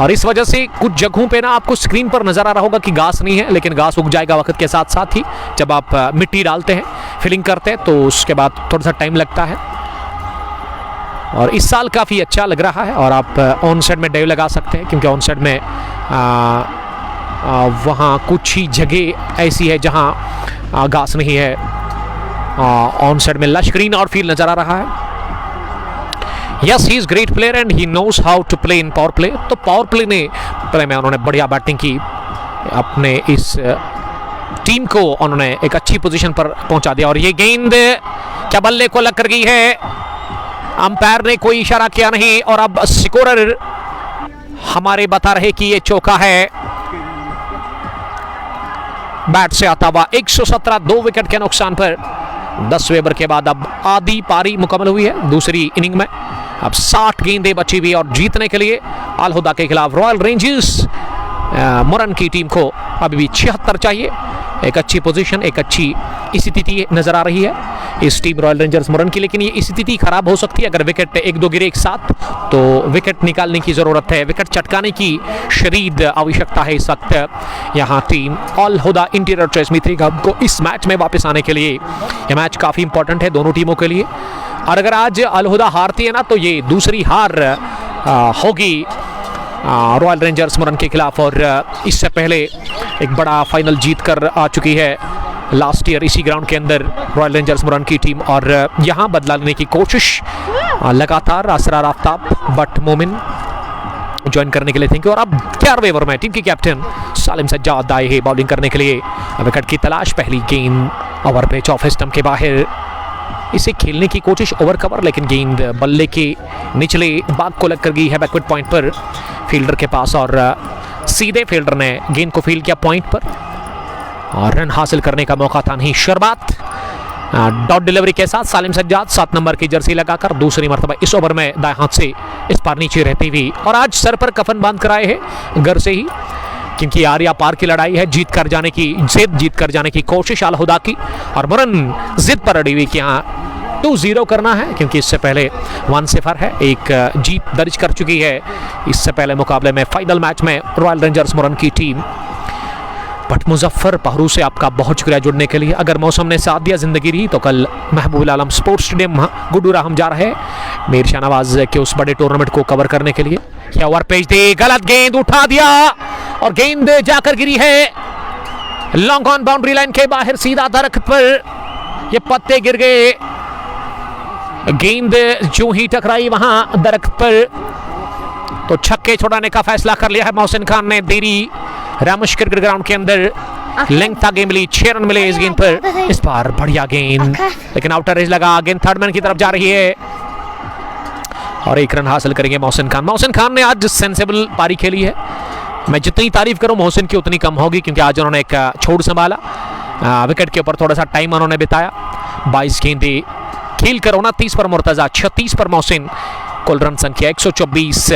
और इस वजह से कुछ जगहों पे ना आपको स्क्रीन पर नज़र आ रहा होगा कि घास नहीं है, लेकिन घास उग जाएगा वक्त के साथ साथ ही। जब आप मिट्टी डालते हैं, फिलिंग करते हैं, तो उसके बाद थोड़ा सा टाइम लगता है। और इस साल काफ़ी अच्छा लग रहा है। और आप ऑन साइड में डाइव लगा सकते हैं, क्योंकि ऑन साइड में वहाँ कुछ ही जगह ऐसी है जहाँ घास नहीं है। ऑन साइड में लश ग्रीन और फील्ड नज़र आ रहा है। Yes, he is great player and he knows how to play in power play. तो पावर प्ले में उन्होंने बढ़िया बैटिंग की, अपने इस टीम को उन्होंने एक अच्छी पोजीशन पर पहुंचा दिया। और ये गेंद क्या बल्ले को लग कर गई है, अंपायर ने कोई इशारा किया नहीं, और अब स्कोरर हमारे बता रहे कि ये चौका है। बैट से आता हुआ 117 2 विकेट के नुकसान पर 10 ओवर के बाद अब आधी पारी मुकम्मल हुई है दूसरी इनिंग में। अब 60 गेंदें बची हुई और जीतने के लिए अल हुदा के खिलाफ रॉयल रेंजर्स मोरन की टीम को अभी भी 76 चाहिए। एक अच्छी पोजीशन, एक अच्छी स्थिति नजर आ रही है इस टीम रॉयल रेंजर्स मोरन की, लेकिन ये स्थिति खराब हो सकती है अगर विकेट 1-2 गिरे एक साथ, तो विकेट निकालने की जरूरत है, विकेट चटकाने की शदीद आवश्यकता है इस वक्त। यहाँ टीम अल हुदा इंटीरियर चेस मित्री को इस मैच में वापस आने के लिए, यह मैच काफ़ी इंपॉर्टेंट है दोनों टीमों के लिए। और अगर आज अलहुदा हारती है ना तो ये दूसरी हार होगी रॉयल रेंजर्स मुरन के खिलाफ। और इससे पहले एक बड़ा फाइनल जीत कर आ चुकी है लास्ट ईयर इसी ग्राउंड के अंदर रॉयल रेंजर्स मुरन की टीम। और यहाँ बदला लेने की कोशिश लगातार असरार आफ्ताब बट मोमिन ज्वाइन करने के लिए थैंक यू। और अब 11वें ओवर में टीम की कैप्टन सालिम सज्जाद आए हैं बॉलिंग करने के लिए। विकेट की तलाश, पहली गेंद ओवर पिच ऑफ स्टंप के बाहर, इसे खेलने की कोशिश ओवर कवर, लेकिन गेंद बल्ले के निचले भाग को लग कर गई है बैकवर्ड पॉइंट पर फील्डर के पास। और सीधे फील्डर ने गेंद को फील्ड किया पॉइंट पर और रन हासिल करने का मौका था नहीं। शुरुआत डॉट डिलीवरी के साथ सालिम सज्जाद 7 नंबर की जर्सी लगाकर दूसरी मरतबा इस ओवर में दाएं हाथ से इस पार नीचे रहती हुई, और आज सर पर कफन बांध कर आए हैं घर से ही, क्योंकि आर्या पार की लड़ाई है, जीत कर जाने की कोशिश अलहुदा की। और मुरन जिद पर अड़ी हुई कि यहाँ 2-0 करना है, क्योंकि इससे पहले 1-0 है, एक जीत दर्ज कर चुकी है इससे पहले मुकाबले में फाइनल मैच में रॉयल रेंजर्स मुरन की टीम। बट मुजफ्फर पहरू से आपका बहुत शुक्रिया जुड़ने के लिए। अगर मौसम ने साथ दिया, जिंदगी रही, तो कल महबूब आलम स्पोर्ट्स स्टेडियम गुडूरा हम जा रहे हैं मीर शाह नवाज के उस बड़े टूर्नामेंट को कवर करने के लिए। क्या ओवर पेज दी, गलत गेंद उठा दिया और गेंद जाकर गिरी है लॉन्ग ऑन बाउंड्री लाइन के बाहर, सीधा दरख्त पर ये पत्ते गिर गए। गेंद जो ही टकराई वहां दरख्त पर तो छक्के छुड़ाने का फैसला कर लिया है मोहसिन खान ने। देरी रामश क्रिकेट ग्राउंड के अंदर लेंथ था, गेंद मिली, 6 रन मिले इस गेंद पर। इस बार बढ़िया गेंद, लेकिन आउटर एज लगा, गेंद थर्ड मैन की तरफ जा रही है और 1 रन हासिल करेंगे मोहसिन खान। मोहसिन खान ने आज सेंसेबल पारी खेली है। मैं जितनी तारीफ करूं मोहसिन की उतनी कम होगी, क्योंकि आज उन्होंने एक छोड़ संभाला, विकेट के ऊपर थोड़ा सा टाइम उन्होंने बिताया। 22 गेंदें खेल कर 29 पर मुर्तजा, 36 पर मोहसिन, कुल रन संख्या 124,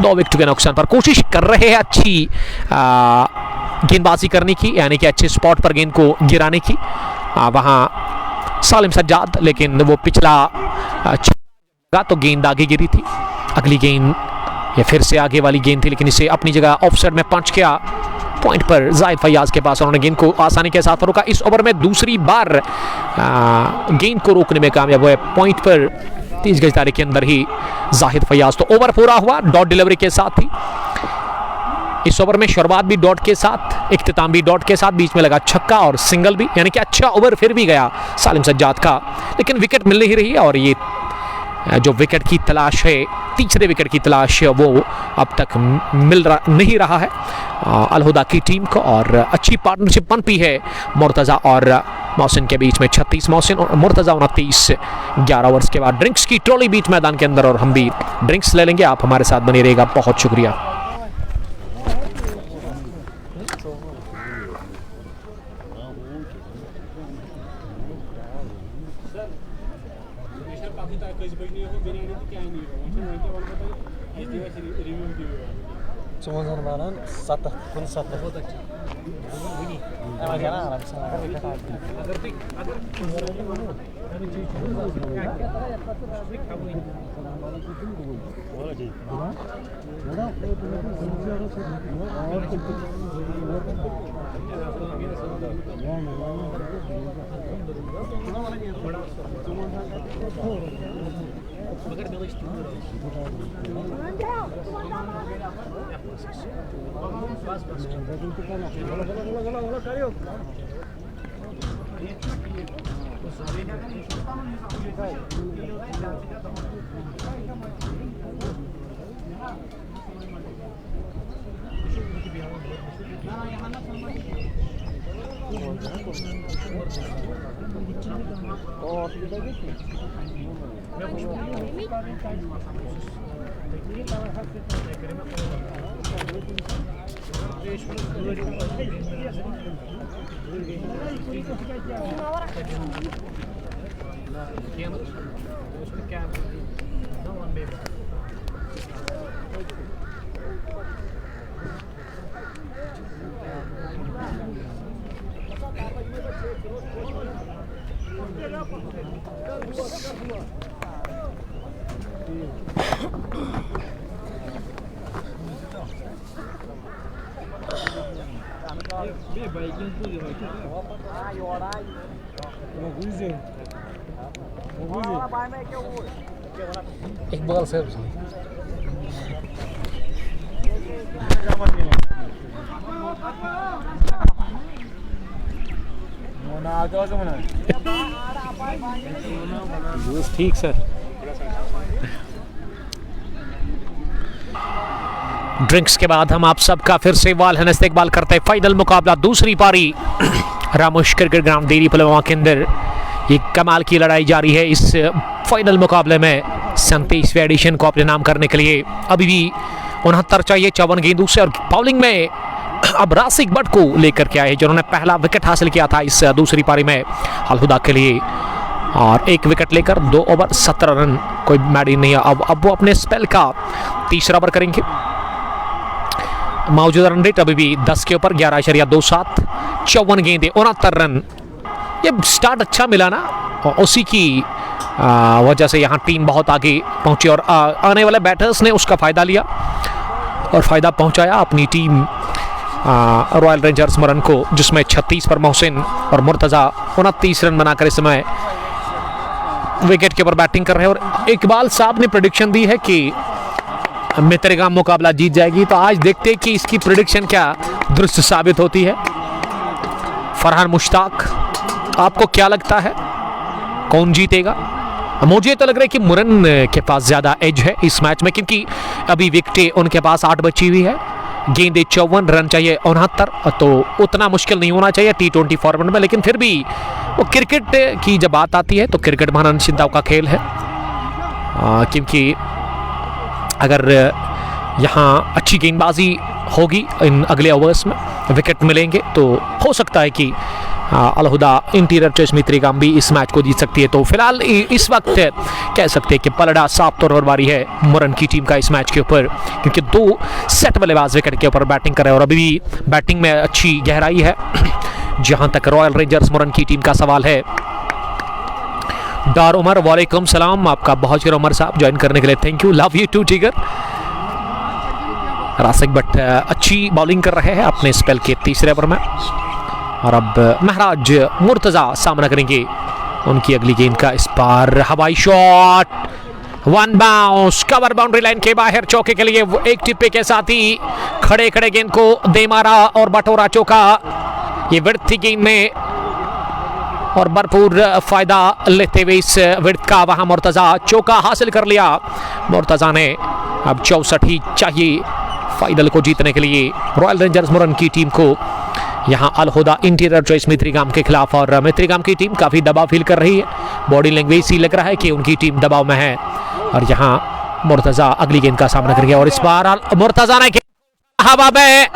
2 विकेट के नुकसान पर। कोशिश कर रहे हैं अच्छी गेंदबाजी करने की, यानी कि अच्छे स्पॉट पर गेंद को गिराने की वहां सालिम सज्जाद, लेकिन वो पिछला तो गेंद आगे गिरी थी। अगली गेंद ये फिर से आगे वाली गेंद थी, लेकिन इसे अपनी जगह ऑफसाइड में पंच किया पॉइंट पर जाहिद फयाज के पास, उन्होंने गेंद को आसानी के साथ रोका। इस ओवर में दूसरी बार गेंद को रोकने में कामयाब हुए पॉइंट पर 30 गज दायरे के अंदर ही जाहिद फयाज। तो ओवर पूरा हुआ डॉट डिलीवरी के साथ ही। इस ओवर में शुरुआत भी डॉट के साथ, इख्तिताम भी डॉट के साथ, बीच में लगा छक्का और सिंगल भी, यानी कि अच्छा ओवर फिर भी गया सालिम सज्जाद का, लेकिन विकेट मिल नहीं रही है। और ये जो विकेट की तलाश है, तीसरे विकेट की तलाश है, वो अब तक नहीं रहा है अलहुदा की टीम को। और अच्छी पार्टनरशिप बन पी है मुर्तज़ा और मोहसिन के बीच में। 36 मोहसिन और मुर्तज़ा 29। 11 ओवर्स के बाद ड्रिंक्स की ट्रॉली बीच मैदान के अंदर, और हम भी ड्रिंक्स ले लेंगे। आप हमारे साथ बने रहिएगा, बहुत शुक्रिया। एक बगल से ठीक सर। ड्रिंक्स के बाद हम आप सबका फिर से वालहन इस्तेकबाल करते हैं। फाइनल मुकाबला दूसरी पारी रामोश क्रिकेट ग्राउंड देरी पुलवामा के अंदर ये कमाल की लड़ाई जारी है। इस फाइनल मुकाबले में 37वें एडिशन को अपने नाम करने के लिए अभी भी 69 चाहिए 54 गेंदों से। और बॉलिंग में अब रासिक भट्ट को लेकर के आए जिन्होंने पहला विकेट हासिल किया था इस दूसरी पारी में अलहुदा के लिए, और एक विकेट लेकर 2 ओवर 17 रन, कोई मैडी नहीं है। अब वो अपने स्पेल का तीसरा ओवर करेंगे। मौजूदा रन रेट अभी भी 10 के ऊपर 11.27, 54 गेंदे 69 रन। ये स्टार्ट अच्छा मिला ना, और उसी की वजह से यहाँ टीम बहुत आगे पहुंची और आने वाले बैटर्स ने उसका फ़ायदा लिया और फ़ायदा पहुंचाया अपनी टीम रॉयल रेंजर्स मरन को, जिसमें 36 पर मोहसिन और मुर्तज़ा 29 रन बनाकर इस समय विकेट के ऊपर बैटिंग कर रहे हैं। और इकबाल साहब ने प्रेडिक्शन दी है कि मित्रिगाम मुकाबला जीत जाएगी, तो आज देखते हैं कि इसकी प्रेडिक्शन क्या दुरुस्त साबित होती है। फरहान मुश्ताक, आपको क्या लगता है कौन जीतेगा? मुझे तो लग रहा है कि मुरन के पास ज़्यादा एज है इस मैच में, क्योंकि अभी विकेटें उनके पास 8 बची हुई है, गेंदे 54, रन चाहिए 69, तो उतना मुश्किल नहीं होना चाहिए T20 फॉर्मेट में। लेकिन फिर भी वो क्रिकेट की जब बात आती है तो क्रिकेट महानंदा का खेल है, क्योंकि अगर यहाँ अच्छी गेंदबाजी होगी इन अगले ओवर्स में, विकेट मिलेंगे, तो हो सकता है कि अलहुदा इंटीरियर चॉइस मित्रिगाम भी इस मैच को जीत सकती है। तो फिलहाल इस वक्त कह सकते हैं कि पलड़ा साफ तौर पर बारी है मुरन की टीम का इस मैच के ऊपर, क्योंकि 2 सेट बल्लेबाज विकेट के ऊपर बैटिंग कर रहे हैं और अभी भी बैटिंग में अच्छी गहराई है। जहां तक रॉयल रेंजर्स मुरन की टीम का सवाल है, डार उमर, वालेकुम सलाम, आपका बहुत शुक्रिया उमर साहब ज्वाइन करने के लिए, thank you, love you too Jigar. Rasik Bhatt अच्छी बॉलिंग कर रहे हैं अपने स्पेल के तीसरे ओवर में, और अब महराज मुर्तज़ा सामना करेंगे उनकी अगली गेंद का। इस बार हवाई shot, 1 bounce, cover boundary line के बाहर, चौके के लिए एक टिप्पे के साथ ही खड़े खड़े गेंद को दे मारा और बटोरा चौका। ये विड्थ थी गेंद में और भरपूर फायदा लेते हुए इस विड्थ का वहां मुर्तज़ा चौका हासिल कर लिया। मुर्तज़ा ने अब 64 ही चाहिए फाइनल को जीतने के लिए रॉयल रेंजर्स मुरन की टीम को। यहाँ अलहुदा इंटीरियर चॉइस मित्रिगाम के खिलाफ, और मित्रिगाम की टीम काफ़ी दबाव फील कर रही है, बॉडी लैंग्वेज ही लग रहा है कि उनकी टीम दबाव में है। और यहाँ मुर्तज़ा अगली गेंद का सामना करेंगे और इस बार मुर्तज़ा ने हवा में,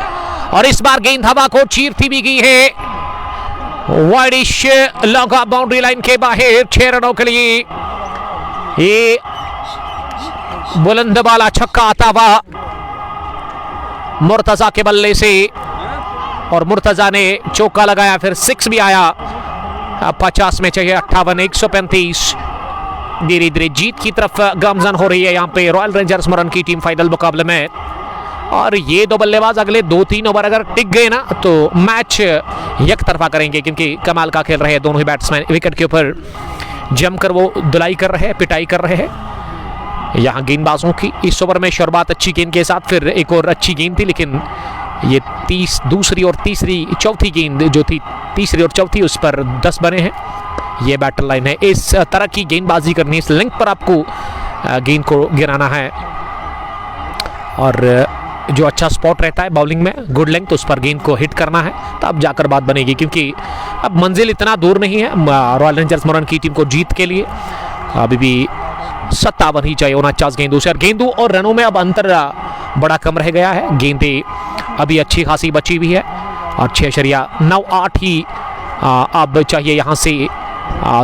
और इस बार गेंद हवा को चीरती भी गई है, वाइडिश लॉन्ग बाउंड्री लाइन के बाहर 6 रनों के लिए। ये बुलंद वाला छक्का आता हुआ मुर्तज़ा के बल्ले से, और मुर्तज़ा ने चौका लगाया, फिर 6 भी आया। 50 में चाहिए 58, 135। धीरे धीरे जीत की तरफ गामजन हो रही है यहाँ पे रॉयल रेंजर्स मुरन की टीम फाइनल मुकाबले में। और ये 2 बल्लेबाज अगले 2-3 ओवर अगर टिक गए ना तो मैच एक तरफा करेंगे, क्योंकि कमाल का खेल रहे हैं दोनों ही बैट्समैन, विकेट के ऊपर जमकर वो धुलाई कर रहे हैं, पिटाई कर रहे हैं। यहाँ गेंदबाजों की इस ओवर में शुरुआत अच्छी गेंद के साथ, फिर एक और अच्छी गेंद थी, लेकिन ये दूसरी और चौथी गेंद जो थी, तीसरी और चौथी, उस पर 10 बने हैं। ये बैटर लाइन है, इस तरह की गेंदबाजी करनी है, इस लिंक पर आपको गेंद को गिराना है, और जो अच्छा स्पॉट रहता है बॉलिंग में, गुड लेंथ, उस पर गेंद को हिट करना है, तब जाकर बात बनेगी। क्योंकि अब मंजिल इतना दूर नहीं है रॉयल रेंजर्स मुरन की टीम को जीत के लिए, अभी भी 57 ही चाहिए 49 गेंदों से, और गेंदों और रनों में अब अंतर बड़ा कम रह गया है। गेंदें अभी अच्छी खासी बची हुई है, और 6.98 ही अब चाहिए यहाँ से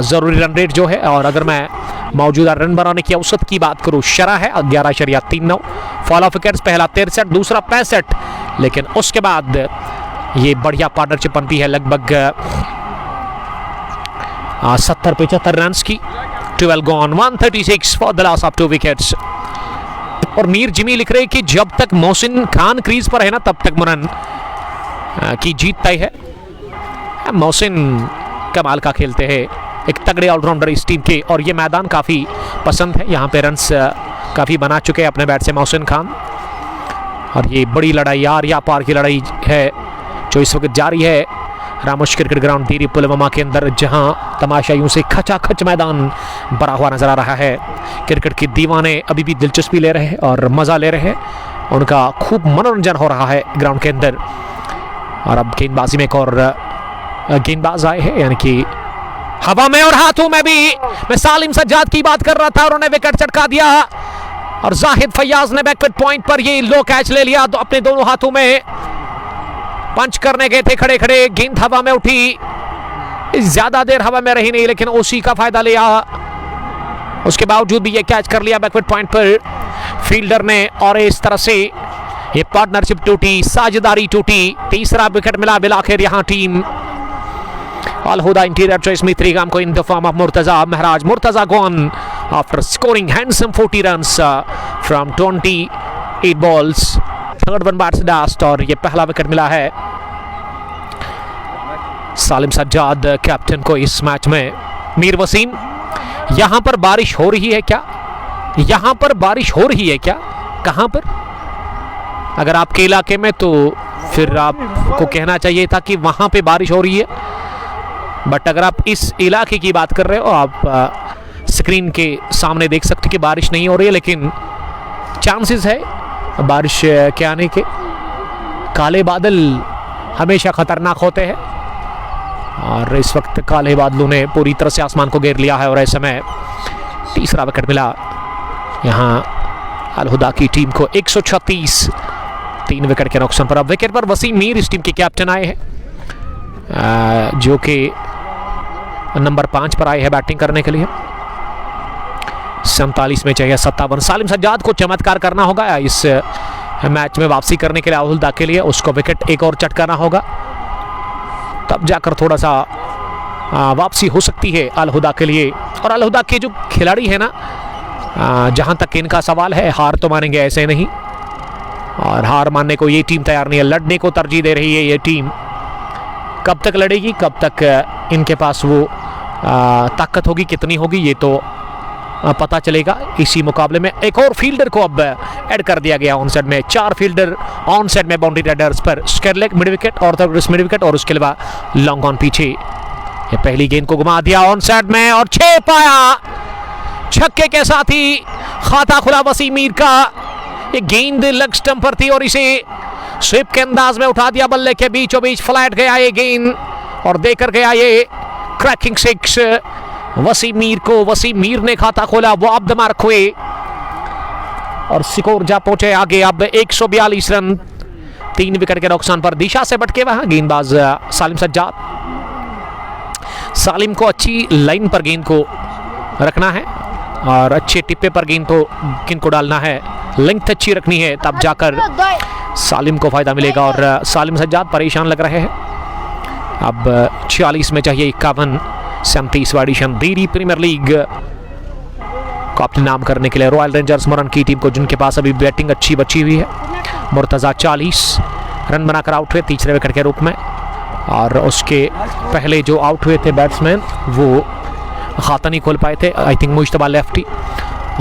ज़रूरी रन रेट जो है। और अगर मैं मौजूदा रन बनाने की औसत की बात करूँ, शरह है 11.39, फॉल ऑफ विकेट्स पहला 63, दूसरा 65, लेकिन उसके बाद ये बढ़िया पार्टनरशिप बनती है लगभग 70-75 रन की। 12 gone, 136 for the loss of 2 wickets. और मीर जिमी लिख रहे हैं कि जब तक मोहसिन खान क्रीज पर है ना, तब तक मुरन की जीत तय है। मोहसिन कमाल का खेलते हैं, एक तगड़े ऑलराउंडर इस टीम के, और ये मैदान काफ़ी पसंद है। यहाँ पे रन्स काफ़ी बना चुके हैं अपने बैट से मोहसिन खान। और ये बड़ी लड़ाई, यार या पार की लड़ाई है जो इस वक्त जारी है रामोश क्रिकेट ग्राउंड दीरी पुलवामा के अंदर, जहाँ तमाशाइयों से खचाखच मैदान भरा हुआ नजर आ रहा है। क्रिकेट के दीवाने अभी भी दिलचस्पी ले रहे हैं और मज़ा ले रहे हैं, उनका खूब मनोरंजन हो रहा है ग्राउंड के अंदर। और अब गेंदबाजी में एक और गेंदबाज आए हैं, यानी कि हवा में और हाथों में भी। मैं सालिम सज्जाद की बात कर रहा था, उन्होंने विकेट चटका दिया और जाहिद फैयाज ने बैकवर्ड पॉइंट पर ये लो कैच ले लिया। तो अपने दोनों हाथों में पंच करने गए थे खड़े खड़े, गेंद हवा में उठी, ज्यादा देर हवा में रही नहीं, लेकिन उसी का फायदा लिया। उसके बावजूद भी ये कैच कर लिया बैकवर्ड पॉइंट पर फील्डर ने, और इस तरह से ये पार्टनरशिप टूटी, साझेदारी टूटी। तीसरा विकेट मिला बिलाखिर यहाँ team Al Huda interior choice में Trigam को in the form of Murtaza Maharaj. Murtaza gone after scoring handsome 40 runs from 28 balls. Third one bats dust, और ये पहला विकेट मिला है सालिम सज्जाद कैप्टन को इस मैच में। मीर वसीम, यहां पर बारिश हो रही है क्या? यहां पर बारिश हो रही है क्या? कहां पर? अगर आपके इलाके में तो फिर आपको कहना चाहिए था कि वहां पे बारिश हो रही है, बट अगर आप इस इलाके की बात कर रहे हो, आप स्क्रीन के सामने देख सकते कि बारिश नहीं हो रही है, लेकिन चांसेस है बारिश के आने के। काले बादल हमेशा खतरनाक होते हैं, और इस वक्त काले बादलों ने पूरी तरह से आसमान को घेर लिया है। और ऐसे में तीसरा विकेट मिला यहाँ अल हुदा की टीम को 136, 3 विकेट के नुकसान पर। अब विकेट पर वसीम मीर इस टीम के कैप्टन आए हैं, जो कि नंबर 5 पर आए हैं बैटिंग करने के लिए। 47 में चाहिए 57। सालिम सज्जाद को चमत्कार करना होगा इस मैच में वापसी करने के लिए अल हुदा के लिए, उसको विकेट एक और चटकाना होगा, तब जाकर थोड़ा सा वापसी हो सकती है अल हुदा के लिए। और अल हुदा के जो खिलाड़ी है ना, जहां तक इनका सवाल है, हार तो मानेंगे ऐसे नहीं, और हार मानने को ये टीम तैयार नहीं है, लड़ने को तरजीह दे रही है ये टीम। कब तक लड़ेगी, कब तक इनके पास वो ताकत होगी, कितनी होगी, ये तो पता चलेगा इसी मुकाबले में। एक और फील्डर को अब ऐड कर दिया गया ऑन साइड में, 4 फील्डर ऑन साइड में बाउंड्री रेडर्स पर। स्केरलेक मिड विकेट और मिड विकेट, और उसके अलावा लॉन्ग ऑन पीछे। ये पहली गेंद को घुमा दिया ऑन साइड में और 6 पाया, छक्के के साथ ही खाता खुला वसीम मीर का। ये गेंद लेग स्टंप पर थी और इसे स्वीप के अंदाज में उठा दिया, बल्ले के बीचों बीच फ्लैट गया ये गेंद और देकर गया ये क्रैकिंग 6 वसीम मीर को। वसीम मीर ने खाता खोला, वो अब द मार्क हुए और स्कोर जा पहुंचे आगे अब 142 रन, 3 विकेट के नुकसान पर। दिशा से भटके वहां गेंदबाज सालिम सज्जाद। सालिम को अच्छी लाइन पर गेंद को रखना है और अच्छे टिप्पे पर गेंद को डालना है, लेंथ अच्छी रखनी है, तब जाकर सालिम को फायदा मिलेगा। और सालिम सज्जाद परेशान लग रहे हैं। अब 46 में चाहिए 51, 37वां एडिशन दीरी प्रीमियर लीग को अपने नाम करने के लिए रॉयल रेंजर्स मोरन की टीम को, जिनके पास अभी बैटिंग अच्छी बची हुई है। मुर्तज़ा 40 रन बनाकर आउट हुए तीसरे विकेट के रूप में, और उसके पहले जो आउट हुए थे बैट्समैन वो खाता नहीं खोल पाए थे, आई थिंक मुश्तबा लेफ्टी,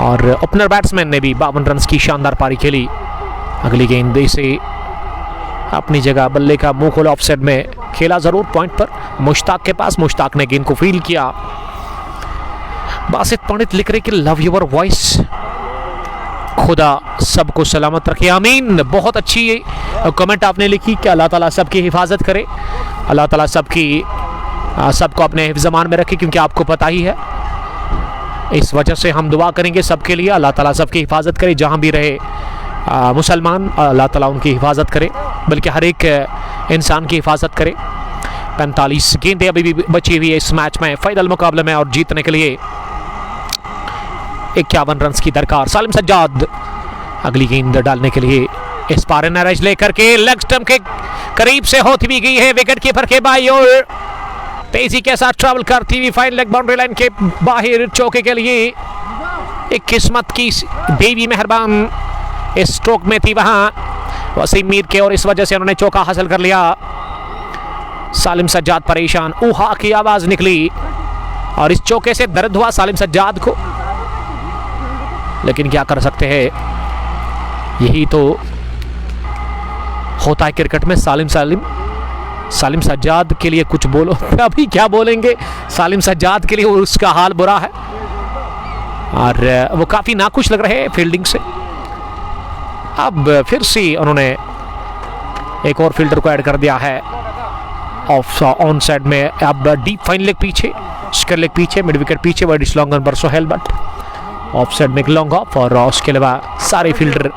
और ओपनर बैट्समैन ने भी 52 रन की शानदार पारी खेली। अगली गेंद से अपनी जगह बल्ले का मुंह खोला, ऑफसाइड में खेला जरूर पॉइंट पर मुश्ताक के पास। मुश्ताक ने गेंद को फील किया। बासित पंडित लिख रहे कि लव योर वॉइस, खुदा सबको सलामत रखे, आमीन। बहुत अच्छी कमेंट आपने लिखी कि अल्लाह ताला सबकी हिफाजत करे, अल्लाह ताला सबको अपने हिफ्ज़-ए-मान में रखे, क्योंकि आपको पता ही है, इस वजह से हम दुआ करेंगे सबके लिए, अल्लाह ताला सबकी हिफाजत करे, जहाँ भी रहे मुसलमान, अल्लाह ताला उनकी हिफाजत करे, बल्कि हर एक इंसान की हिफाजत करे। 45 गेंदें अभी भी बची हुई है इस मैच में, फाइनल मुकाबले में, और जीतने के लिए 51 रन की दरकार। सालिम सज्जाद अगली गेंद डालने के लिए इस पार एनआरएच लेकर के लेग स्टंप के करीब से होती भी गई है, विकेट कीपर के बाई ओर तेजी के साथ ट्रैवल करती हुई फाइन लेग बाउंड्री लाइन के बाहर चौके के लिए। एक किस्मत की देवी मेहरबान इस स्ट्रोक में थी वहां वसीम मीर के, और इस वजह से उन्होंने चौका हासिल कर लिया। सालिम सज्जाद परेशान, ऊहा की आवाज निकली और इस चौके से दर्द हुआ सालिम सज्जाद को, लेकिन क्या कर सकते हैं, यही तो होता है क्रिकेट में। सालिम सज्जाद के लिए कुछ बोलो, अभी क्या बोलेंगे सालिम सज्जाद के लिए, उसका हाल बुरा है और वो काफी नाखुश लग रहे हैं फील्डिंग से। अब फिर से उन्होंने एक और फील्डर को ऐड कर दिया है ऑफ ऑन साइड में। अब डीप फाइन लेग पीछे, स्क्वायर लेग पीछे, मिड विकेट पीछे, वर्ड इस लॉन्ग ऑन पर सोहेल बट ऑफ साइड में एक लॉन्ग ऑफ, और उसके अलावा सारे फील्डर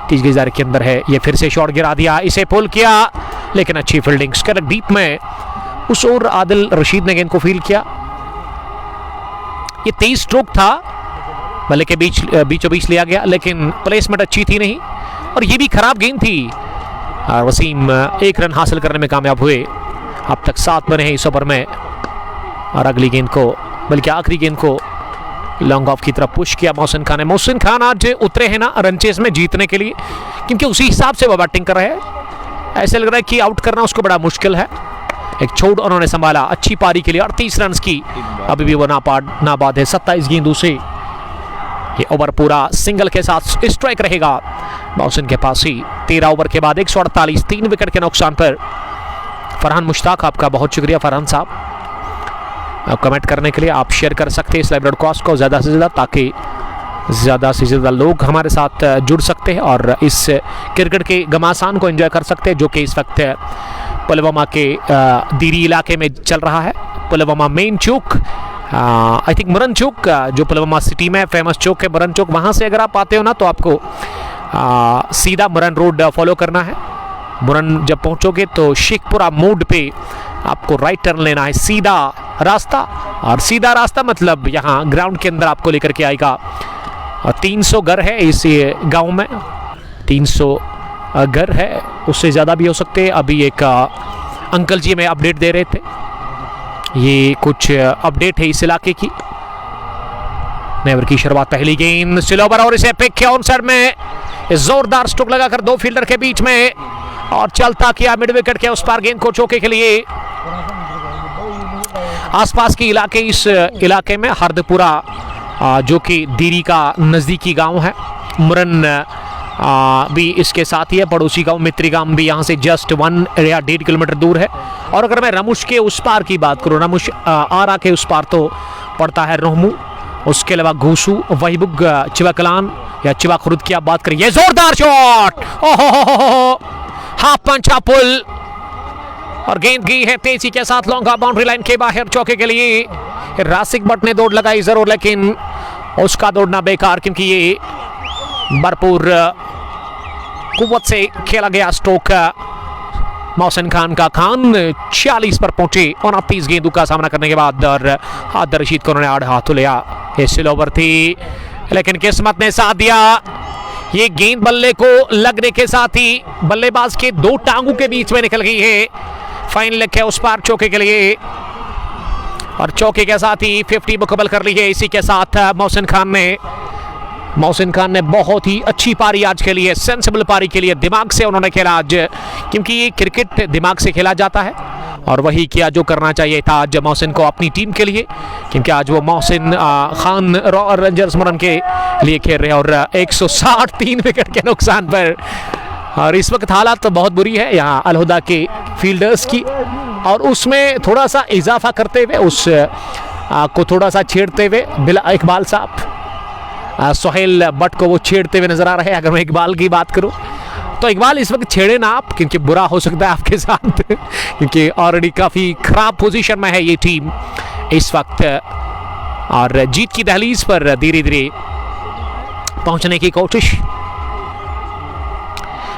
30 गज दायरे के अंदर है। ये फिर से शॉट गिरा दिया, इसे पुल किया, लेकिन अच्छी फील्डिंग, स्क्वायर डीप में। उस ओर आदिल रशीद ने गेंद को फील्ड किया। ये 23 स्ट्रोक था, बल्ले के बीचों बीच लिया गया, लेकिन प्लेसमेंट अच्छी थी नहीं, और ये भी खराब गेंद थी। और वसीम 1 रन हासिल करने में कामयाब हुए। अब तक 7 बने हैं इस ओवर में, और अगली गेंद को, बल्कि आखिरी गेंद को लॉन्ग ऑफ की तरफ पुश किया मोहसिन खान ने। मोहसिन खान आज उतरे हैं ना रन चेस में जीतने के लिए, क्योंकि उसी हिसाब से वो बैटिंग कर रहे हैं। ऐसे लग रहा है कि आउट करना उसको बड़ा मुश्किल है। एक छोड़ उन्होंने संभाला अच्छी पारी के लिए, 38 रन की अभी भी वो नाबाद है। 27 गेंदों से ये ओवर पूरा सिंगल के साथ स्ट्राइक रहेगा मोहसिन के पास ही। 13 ओवर के बाद 148, 3 विकेट के नुकसान पर। फरहान मुश्ताक, आपका बहुत शुक्रिया फरहान साहब कमेंट करने के लिए। आप शेयर कर सकते हैं इस लाइव ब्रॉडकास्ट को ज़्यादा से ज़्यादा, ताकि ज़्यादा से ज़्यादा लोग हमारे साथ जुड़ सकते हैं और इस क्रिकेट के घमासान को एंजॉय कर सकते हैं, जो कि इस वक्त पुलवामा के दीरी इलाके में चल रहा है। पुलवामा मेन चौक, आई थिंक मुरन चौक, जो पुलवामा सिटी में फेमस चौक है मुरन चौक, वहाँ से अगर आप आते हो ना तो आपको सीधा मुरन रोड फॉलो करना है। मुरन जब पहुँचोगे तो शेखपुरा मोड़ पे आपको राइट टर्न लेना है, सीधा रास्ता। और सीधा रास्ता मतलब यहाँ ग्राउंड के अंदर आपको लेकर के आएगा। 300 घर है इस गांव में, 300 घर है, उससे ज़्यादा भी हो सकते हैं। अभी एक अंकल जी में अपडेट दे रहे थे, ये कुछ अपडेट है इस इलाके की। नेवर की शुरुआत, पहली गेंद स्लो ओवर, और इसे पिक किया ऑन साइड में, जोरदार स्ट्रोक लगाकर 2 फील्डर के बीच में, और चलता किया मिड विकेट के उस पार गेंद को चौके के लिए। आसपास के इलाके, इस इलाके में हरदपुरा जो कि दीरी का नज़दीकी गांव है, मुरन भी इसके साथ ही है, पड़ोसी गांव मित्रीगाम भी यहाँ से जस्ट 1 या 1.5 किलोमीटर दूर है। और अगर मैं रमुश के उस पार की बात करूँ, रमुश आरा के उस पार तो पड़ता है रोहमू, उसके अलावा घूसू, वहीबुग, चिवाकलान या चिवा खुर्द की आप बात करें। ये जोरदार शॉट, ओहो, हाफ पंच पुल, और गेंद गई है तेजी के साथ लॉन्ग बाउंड्री लाइन के बाहर चौके के लिए। रासिक भट्ट ने दौड़ लगाई जरूर, लेकिन उसका दौड़ना बेकार, क्योंकि ये भरपूर कुव्वत से खेला गया स्ट्रोक। मोहसिन खान का खान 46 पर पहुंचे 29 गेंदों का सामना करने के बाद, और आदिल रशीद को उन्होंने 8 हाथ लिया। ये स्लो ओवर थी, लेकिन किस्मत ने साथ दिया। ये गेंद बल्ले को लगने के साथ ही बल्लेबाज के 2 टांगों के बीच में निकल गई है। फाइन लेग है उस पार चौके के लिए, और चौके के साथ ही 50 मुकम्मल कर ली है। इसी के साथ मोहसिन खान ने बहुत ही अच्छी पारी आज खेली है, सेंसिबल पारी के लिए। दिमाग से उन्होंने खेला आज, क्योंकि ये क्रिकेट दिमाग से खेला जाता है, और वही किया जो करना चाहिए था आज मोहसिन को अपनी टीम के लिए, क्योंकि आज वो मोहसिन खान रॉयल रेंजर्स मुरन के लिए खेल रहे हैं। और 163 विकेट के नुकसान पर, और इस वक्त हालात तो बहुत बुरी है यहाँ अलहुदा के फील्डर्स की, और उसमें थोड़ा सा इजाफा करते हुए, उस को थोड़ा सा छेड़ते हुए इकबाल साहब, सोहेल बट को वो छेड़ते हुए नजर आ रहे हैं। अगर मैं इकबाल की बात करूं तो इकबाल इस वक्त छेड़े ना आप, क्योंकि बुरा हो सकता है आपके साथ, क्योंकि ऑलरेडी काफ़ी खराब पोजीशन में है ये टीम इस वक्त, और जीत की दहलीज पर धीरे धीरे पहुंचने की कोशिश।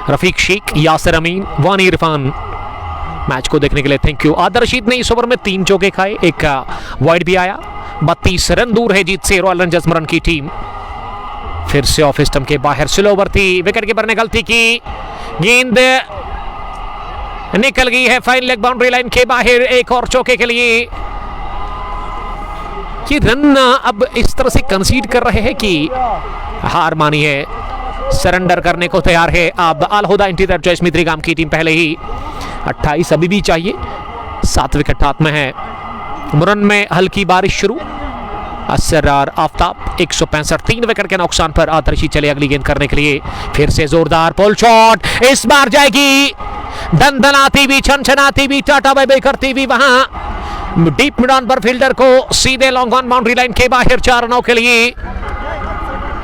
रफीक शेख, यासिर अमीन, वानी इरफान मैच को देखने के लिए थैंक यू। आदिल रशीद ने इस ओवर में 3 चौके खाए, एक वाइड भी आया। 32 रन दूर है जीत से रॉयल रेंजर्स मुरन की टीम। फिर से ऑफ स्टंप के बाहर स्लो ओवर थी, विकेट कीपर ने गलती की, गेंद निकल गई है फाइन लेग बाउंड्री लाइन के बाहर, एक और चौके के लिए। ये रन अब इस तरह से कंसीड कर रहे हैं कि हार मानी है, सरेंडर करने को तैयार है अब अलहुदा इंटीरियर चॉइस मित्रीगाम की टीम। पहले ही 28 अभी भी चाहिए, 7 विकेट हाथ में है। मुरन में हल्की बारिश शुरू, असरार आफ्ताब 165, 3 विकेट के नुकसान पर आदर्शी चले अगली गेंद करने के लिए। फिर से जोरदार पुल शॉट, इस बार जाएगी दंदनाती भी, छनछनाती भी, टाटा बाय बाय करती भी वहां डीप मिड ऑन पर फील्डर को सीधे लॉन्ग ऑन बाउंड्री लाइन के बाहर 4 रनों के लिए।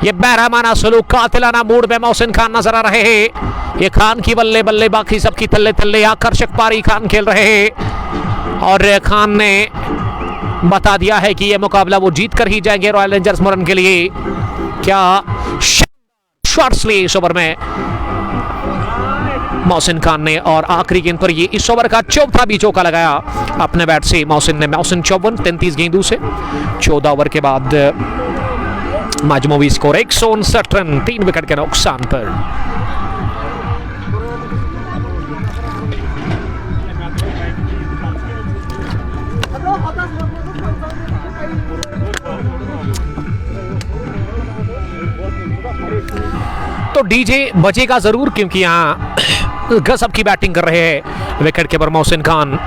ये बहरामाना सलूक, कातिलाना मूड में मोहसिन खान नजर आ रहे हैं। ये खान की बल्ले बल्ले, बाकी सबकी तल्ले तल्ले, आकर्षक पारी खान खेल रहे हैं और खान ने बता दिया है कि यह मुकाबला वो जीत कर ही जाएंगे रॉयल रेंजर्स मुरन के लिए। क्या शॉट्स लिए इस ओवर में मोहसिन खान ने, और आखिरी गेंद पर ये इस ओवर का चौथा भी चौका लगाया अपने बैट से मोहसिन ने। मोहसिन 54, 33 गेंदों से 14 ओवर के बाद मजमूई स्कोर 159 रन, 3 विकेट के नुकसान पर। तो डीजे बचेगा जरूर, क्योंकि यहाँ गजब की बैटिंग कर रहे हैं wicket keeper Mohsin Khan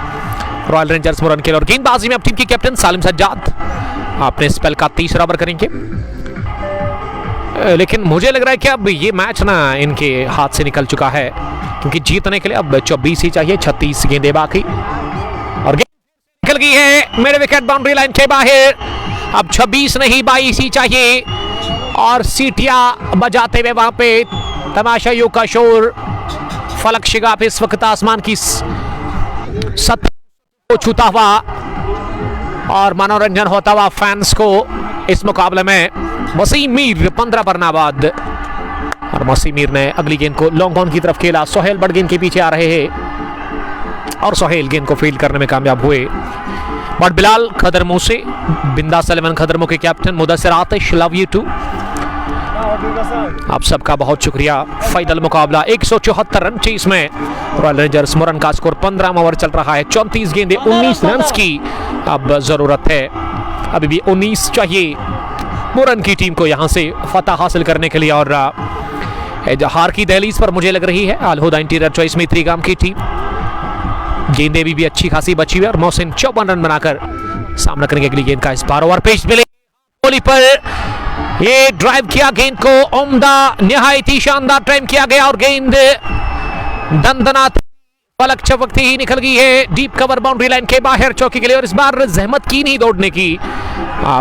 Royal rangers Muran के लिए। और गेंदबाजी में अब टीम की कैप्टन सालिम सज्जाद अपने स्पेल का 30 ओवर करेंगे। लेकिन मुझे लग रहा है कि अब ये मैच ना इनके हाथ से निकल चुका है, क्योंकि जीतने के लिए अब 24 ही चाहिए, 36 गेंदें बाकी और गेंद निकल गई है मेरे विकेट बाउंड्री लाइन के बाहर। अब 26 नहीं 22 ही चाहिए और सीटियां बजाते हुए वहां पे तमाशाइयों का शोर, फलक शिगाफ इस वक्त आसमान की सतह को छूता हुआ और मनोरंजन होता हुआ फैंस को इस मुकाबले में। वसीम मीर 15 पर नाबाद और वसीम मीर ने अगली गेंद को लॉन्ग ऑन की तरफ खेला। सोहेल बड़ गेंद के पीछे आ रहे हैं और सोहेल गेंद को फील्ड करने में कामयाब हुए। बट बिलाल खदरमू से बिंदास 11 खदरमू के captain Mudasir Atish, love you too. आप सबका बहुत शुक्रिया। फाइनल मुकाबला 174 रन चेस में रॉयल रेंजर्स मुरन का स्कोर 15 ओवर चल रहा है, 34 गेंदें 19 रन की अब जरूरत है। अभी भी 19 चाहिए मुरन की टीम को यहां से फतह हासिल करने के लिए। और हार की दहलीज पर मुझे लग रही है अलहुदा इंटीरियर चॉइस में त्रिगाम की टीम। गेंदें भी अच्छी खासी बची हुई और मोहसिन 54 रन बनाकर सामना करेंगे अगली गेंद का। इस बार ओवर पेश मिले गोली पर, ये ड्राइव किया गेंद को, उम्दा निहायती शानदार टाइम किया गया और गेंद दंदनाती पलक चपकती ही निकल गई है डीप कवर बाउंड्री लाइन के बाहर चौकी के लिए। और इस बार जहमत की नहीं दौड़ने की,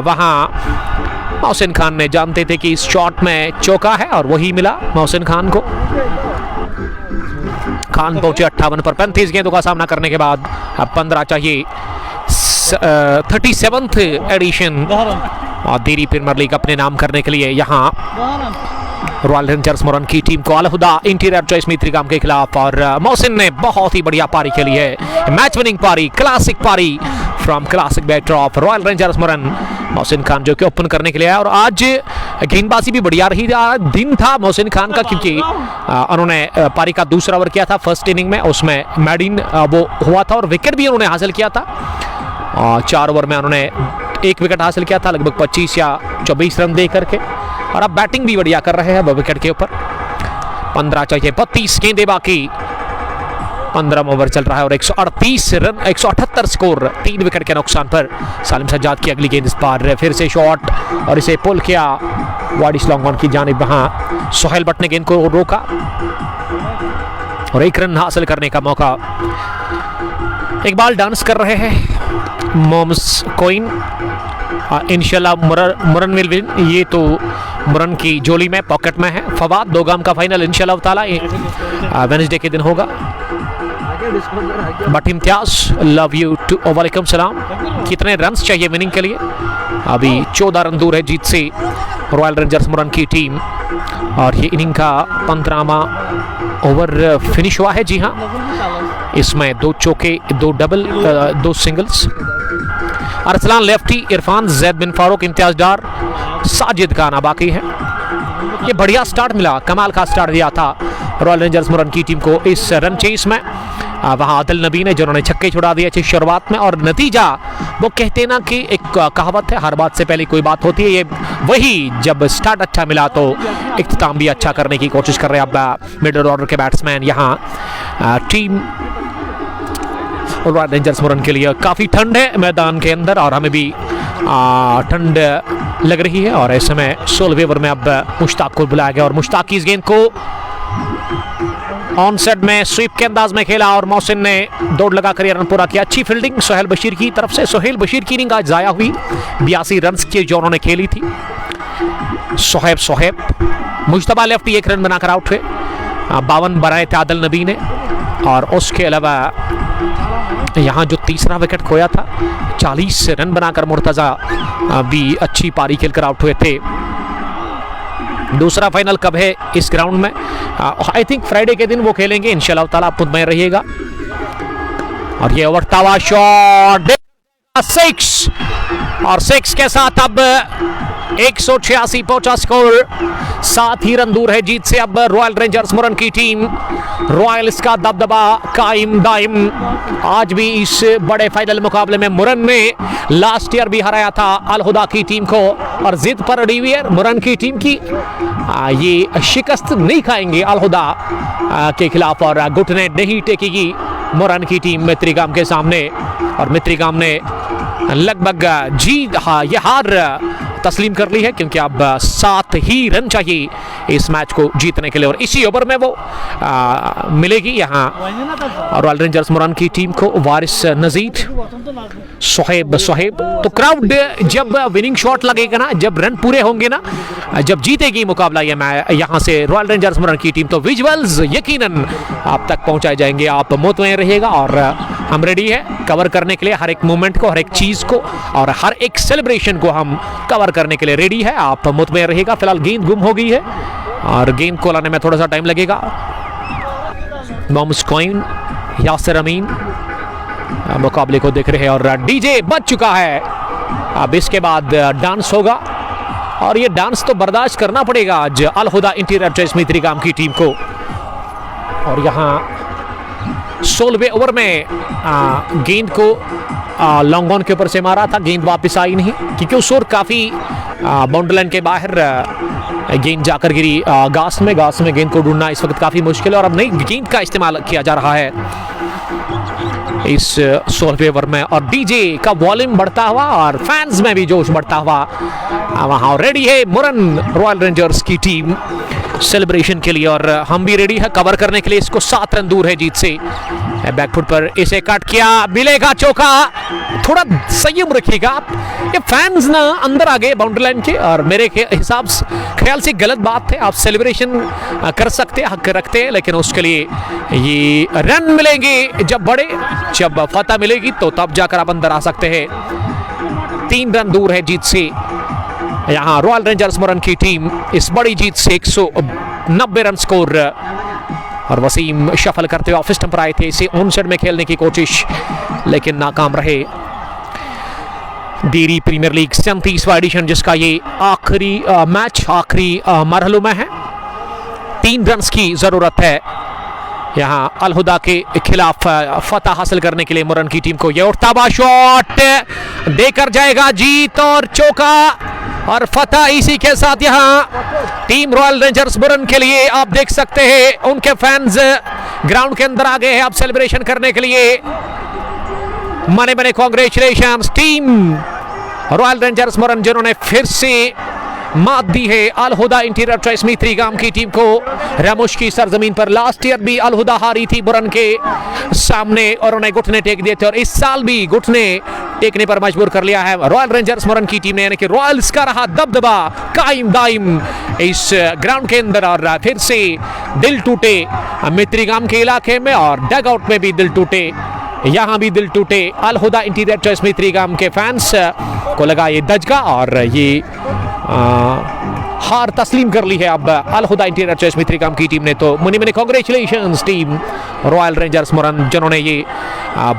वहां मोहसिन खान ने जानते थे कि इस शॉट में चौका है और वही मिला मोहसिन खान को। खान पहुंचे 58 पर 35 गेंदों का सामना करने के बाद अब 15 चाहिए। 37th एडिशन और देरी प्रीमियर लीग अपने नाम करने के लिए यहाँ रॉयल रेंजर्स मुरन की टीम को अलहुदा इंटीरियर चॉइस में त्रिगाम के खिलाफ। और मोहसिन ने बहुत ही बढ़िया पारी खेली है, मैच विनिंग पारी, क्लासिक पारी from classic batter of Royal rangers Muran. Mohsin Khan जो कि ओपन करने के लिए आया और आज गेंदबाजी भी बढ़िया रही। दिन था मोहसिन खान का, क्योंकि उन्होंने पारी का दूसरा ओवर किया था फर्स्ट इनिंग में, उसमें मैडिन वो हुआ था और विकेट भी उन्होंने हासिल किया था। 4 ओवर में उन्होंने 1 विकेट हासिल किया था, लगभग 25 या 24 रन दे करके। और अब बैटिंग भी बढ़िया कर रहे हैं विकेट के ऊपर। 15 चाहिए, 32 गेंदें बाकी, 15 ओवर चल रहा है और 138 रन, 178 स्कोर, 3 विकेट के नुकसान पर। सालिम सज्जाद की अगली गेंद, इस बार फिर से शॉट और इसे पुल किया वाइड लॉन्ग ऑन की जानिब। वहां सोहेल बट ने गेंद को रोका और 1 रन हासिल करने का मौका। इकबाल डांस कर रहे हैं मोम्स कोइन, इंशाल्लाह मुरन विल विन। ये तो मुरन की जोली में पॉकेट में है। फवाद 2 गाम का फाइनल इंशाल्लाह ताला वेडनेसडे के दिन होगा। But Imtiyaz, love you too, वालेकुम सलाम। कितने रन चाहिए विनिंग के लिए? अभी 14 रन दूर है जीत से रॉयल रेंजर्स मुरन की टीम। और ये इनिंग का 15वां ओवर फिनिश हुआ है। जी हाँ, इसमें 2 चौके, 2 double, 2 singles. Arsalan lefty, Irfan, Zaid bin Farooq, Imtiyaz Dar, Sajid का आना बाकी है। ये बढ़िया स्टार्ट मिला, कमाल का स्टार्ट दिया था रॉयल रेंजर्स मुरन की टीम को इस रन चेस में। वहां आदिल नबी ने, जिन्होंने छक्के छुड़ा दिए अच्छी शुरुआत में। और नतीजा, वो कहते ना कि एक कहावत है, हर बात से पहले कोई बात होती है, ये वही जब स्टार्ट अच्छा मिला तो इख्तिताम भी अच्छा करने की कोशिश कर रहे हैं अब मिडिल ऑर्डर के बैट्समैन। यहाँ टीम रॉयल रेंजर्स मुरन के लिए। काफ़ी ठंड है मैदान के अंदर और हमें भी ठंड लग रही है और ऐसे में 16वें ओवर में अब मुश्ताक को बुलाया गया और मुश्ताक की इस गेंद को ऑन सेट में स्वीप के अंदाज में खेला और मोहसिन ने दौड़ लगाकर रन पूरा किया। अच्छी फील्डिंग सोहेल बशीर की तरफ से। सोहेल बशीर की इनिंग आज जाया हुई, 82 रन की जो उन्होंने खेली थी। सोहेब मुश्तबा लेफ्टी 1 रन बनाकर आउट हुए। 52 बनाए थे आदिल नबी ने और उसके अलावा यहाँ जो तीसरा विकेट खोया था 40 रन बनाकर मुर्तजा भी अच्छी पारी खेलकर आउट हुए थे। दूसरा फाइनल कब है इस ग्राउंड में? आई थिंक फ्राइडे के दिन वो खेलेंगे इंशाल्लाह ताला, आप मुतमईन रहिएगा। और ये उड़ता हुआ शॉट 6 और 6 के साथ अब 186 पहुंचा स्कोर। 7 ही रन दूर है जीत से अब रॉयल रेंजर्स मुरन की टीम। रॉयल्स का दबदबा कायम दायम। आज भी इस बड़े फाइनल मुकाबले में मुरन ने लास्ट ईयर भी हराया था अल हुदा की टीम को और जिद पर अड़ी हुई है मुरन की टीम की। ये शिकस्त नहीं खाएंगे अल हुदा के खिलाफ और घुटने नहीं टेकेगी मुरन की टीम मित्रिगाम के सामने। और मित्रिगाम ने लगभग ये हार तस्लीम कर ली है क्योंकि अब 7 ही रन चाहिए इस मैच को जीतने के लिए और इसी ओवर में वो मिलेगी यहाँ रॉयल रेंजर्स मुरन की टीम को। वारिस नजीर, सोहेब तो क्राउड जब विनिंग शॉट लगेगा ना, जब रन पूरे होंगे ना, जब जीतेगी मुकाबला ये यहाँ से रॉयल रेंजर्स मुरन की टीम, तो विजुअल्स यकीनन आप तक पहुंचाए जाएंगे। आप मुतमईन रहिएगा और हम रेडी है कवर करने के लिए हर एक मूवमेंट को, हर एक चीज को और हर एक सेलिब्रेशन को हम कवर करने के लिए रेडी है। आप मुतमईन रहिएगा। फिलहाल गेंद गुम हो गई है और गेंद को लाने में थोड़ा सा टाइम लगेगा। मोहम्मद कॉइन, यासिर अमीन मुकाबले को देख रहे हैं और डीजे बज चुका है। अब इसके बाद डांस होगा और ये डांस तो बर्दाश्त करना पड़ेगा आज अल हुदा इंटीरियर चॉइस मित्रिगाम की टीम को। और यहाँ 16वें ओवर में गेंद को लॉन्ग ऑन के ऊपर से मारा था, गेंद वापस आई नहीं क्योंकि उस ओर काफ़ी बाउंड्री लाइन के बाहर गेंद जाकर गिरी घास में गेंद को ढूंढना इस वक्त काफ़ी मुश्किल है और अब नई गेंद का इस्तेमाल किया जा रहा है इस 16वें ओवर में। और डीजे का वॉल्यूम बढ़ता हुआ और फैंस में भी जोश बढ़ता हुआ वहाँ रेडी है मुरन रॉयल रेंजर्स की टीम सेलिब्रेशन के लिए और हम भी रेडी है कवर करने के लिए। इसको 7 रन दूर है जीत से। बैकफुट पर इसे कट किया, मिलेगा चौका। थोड़ा संयम रखिएगा आप, ये फैंस ना अंदर आ गए बाउंड्री लाइन के और मेरे हिसाब से ख्याल से गलत बात है। आप सेलिब्रेशन कर सकते हैं, हक रखते हैं, लेकिन उसके लिए ये रन मिलेंगे जब फतह मिलेगी तो तब जाकर आप अंदर आ सकते हैं। 3 रन दूर है जीत से यहाँ रॉयल रेंजर्स मुरन की टीम इस बड़ी जीत से। 190 रन स्कोर और वसीम शफल करते हुए ऑफ स्टंप पर आए थे। इसे ऑन साइड में खेलने की कोशिश लेकिन नाकाम रहे। डेरी प्रीमियर लीग 37वां एडिशन जिसका ये आखिरी मैच आखिरी मरहलों में है। 3 रन की जरूरत है यहाँ अल हुदा के खिलाफ फतह हासिल करने के लिए मुरन की टीम को। ये उठता हुआ शॉट देकर जाएगा जीत और चौका और फतह इसी के साथ यहाँ टीम रॉयल रेंजर्स मुरन के लिए। आप देख सकते हैं उनके फैंस ग्राउंड के अंदर आ गए हैं अब सेलिब्रेशन करने के लिए। मने congratulations team Royal rangers Muran जिन्होंने फिर से मात दी है अल हुदा इंटीरियर चॉइस मित्रिगाम की टीम को रामोश की सरजमीन पर। लास्ट ईयर भी अल हुदा हारी थी मुरन के सामने और उन्हें घुटने टेक दिए थे और इस साल भी घुटने टेकने पर मजबूर कर लिया है रॉयल रेंजर्स मुरन की टीम ने, यानी कि रॉयल्स का रहा दबदबा कायम दायम इस ग्राउंड के अंदर। और फिर से दिल टूटे मित्रिगाम के इलाके में और डग आउट में भी दिल टूटे, यहाँ भी दिल टूटे। अल हुदा इंटीरियर चॉइस मित्रिगाम के फैंस को लगा ये दजगा और ये हार तस्लीम कर ली है अब अल हुदा इंटीरियर चॉइस मित्रिगाम की टीम ने। तो many congratulations team Royal rangers Muran जिन्होंने ये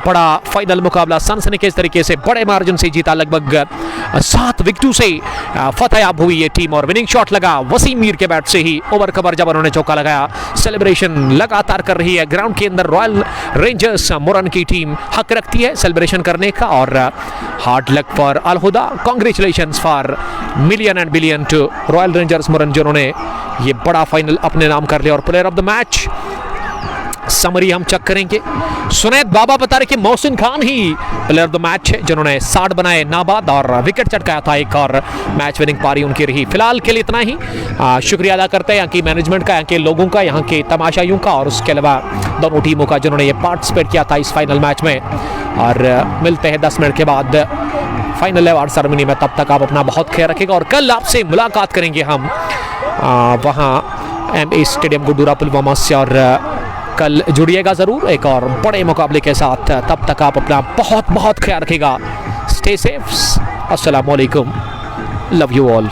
बड़ा फाइनल मुकाबला सनसनीखेज तरीके से बड़े मार्जिन से जीता। लगभग 7 विकेटों से फतेहयाब हुई ये टीम और विनिंग शॉट लगा वसीम मीर के बैट से ही ओवर कवर जब उन्होंने चौका लगाया। सेलिब्रेशन लगातार कर रही है ग्राउंड के अंदर रॉयल रेंजर्स मुरन की टीम, हक रखती है सेलिब्रेशन करने का और hard luck for Al Huda, congratulations for million and billion to Royal rangers Muran जिन्होंने ये बड़ा फाइनल अपने नाम कर लिया। और player of the match summary हम चेक करेंगे। सुनैद बाबा बता रहे कि मोहसिन खान ही प्लेयर ऑफ द मैच है, जिन्होंने 60 बनाए नाबाद और विकेट चटकाया था एक, और मैच विनिंग पारी उनकी रही। फिलहाल के लिए इतना ही। शुक्रिया अदा करते हैं यहाँ की मैनेजमेंट का, यहाँ के लोगों का, यहाँ के तमाशाइयों का, और उसके अलावा दोनों टीमों का जिन्होंने ये पार्टिसिपेट किया था इस फाइनल मैच में। और मिलते हैं 10 मिनट के बाद फाइनल अवार्ड सेरेमनी में। तब तक आप अपना बहुत ख्याल रखिएगा और कल आपसे मुलाकात करेंगे हम वहाँ MA स्टेडियम गुड्डूरा पुलवामा से, और कल जुड़िएगा ज़रूर एक और बड़े मुकाबले के साथ। तब तक आप अपना बहुत बहुत ख्याल रखिएगा। Stay safe. अस्सलाम वालेकुम। Love you all.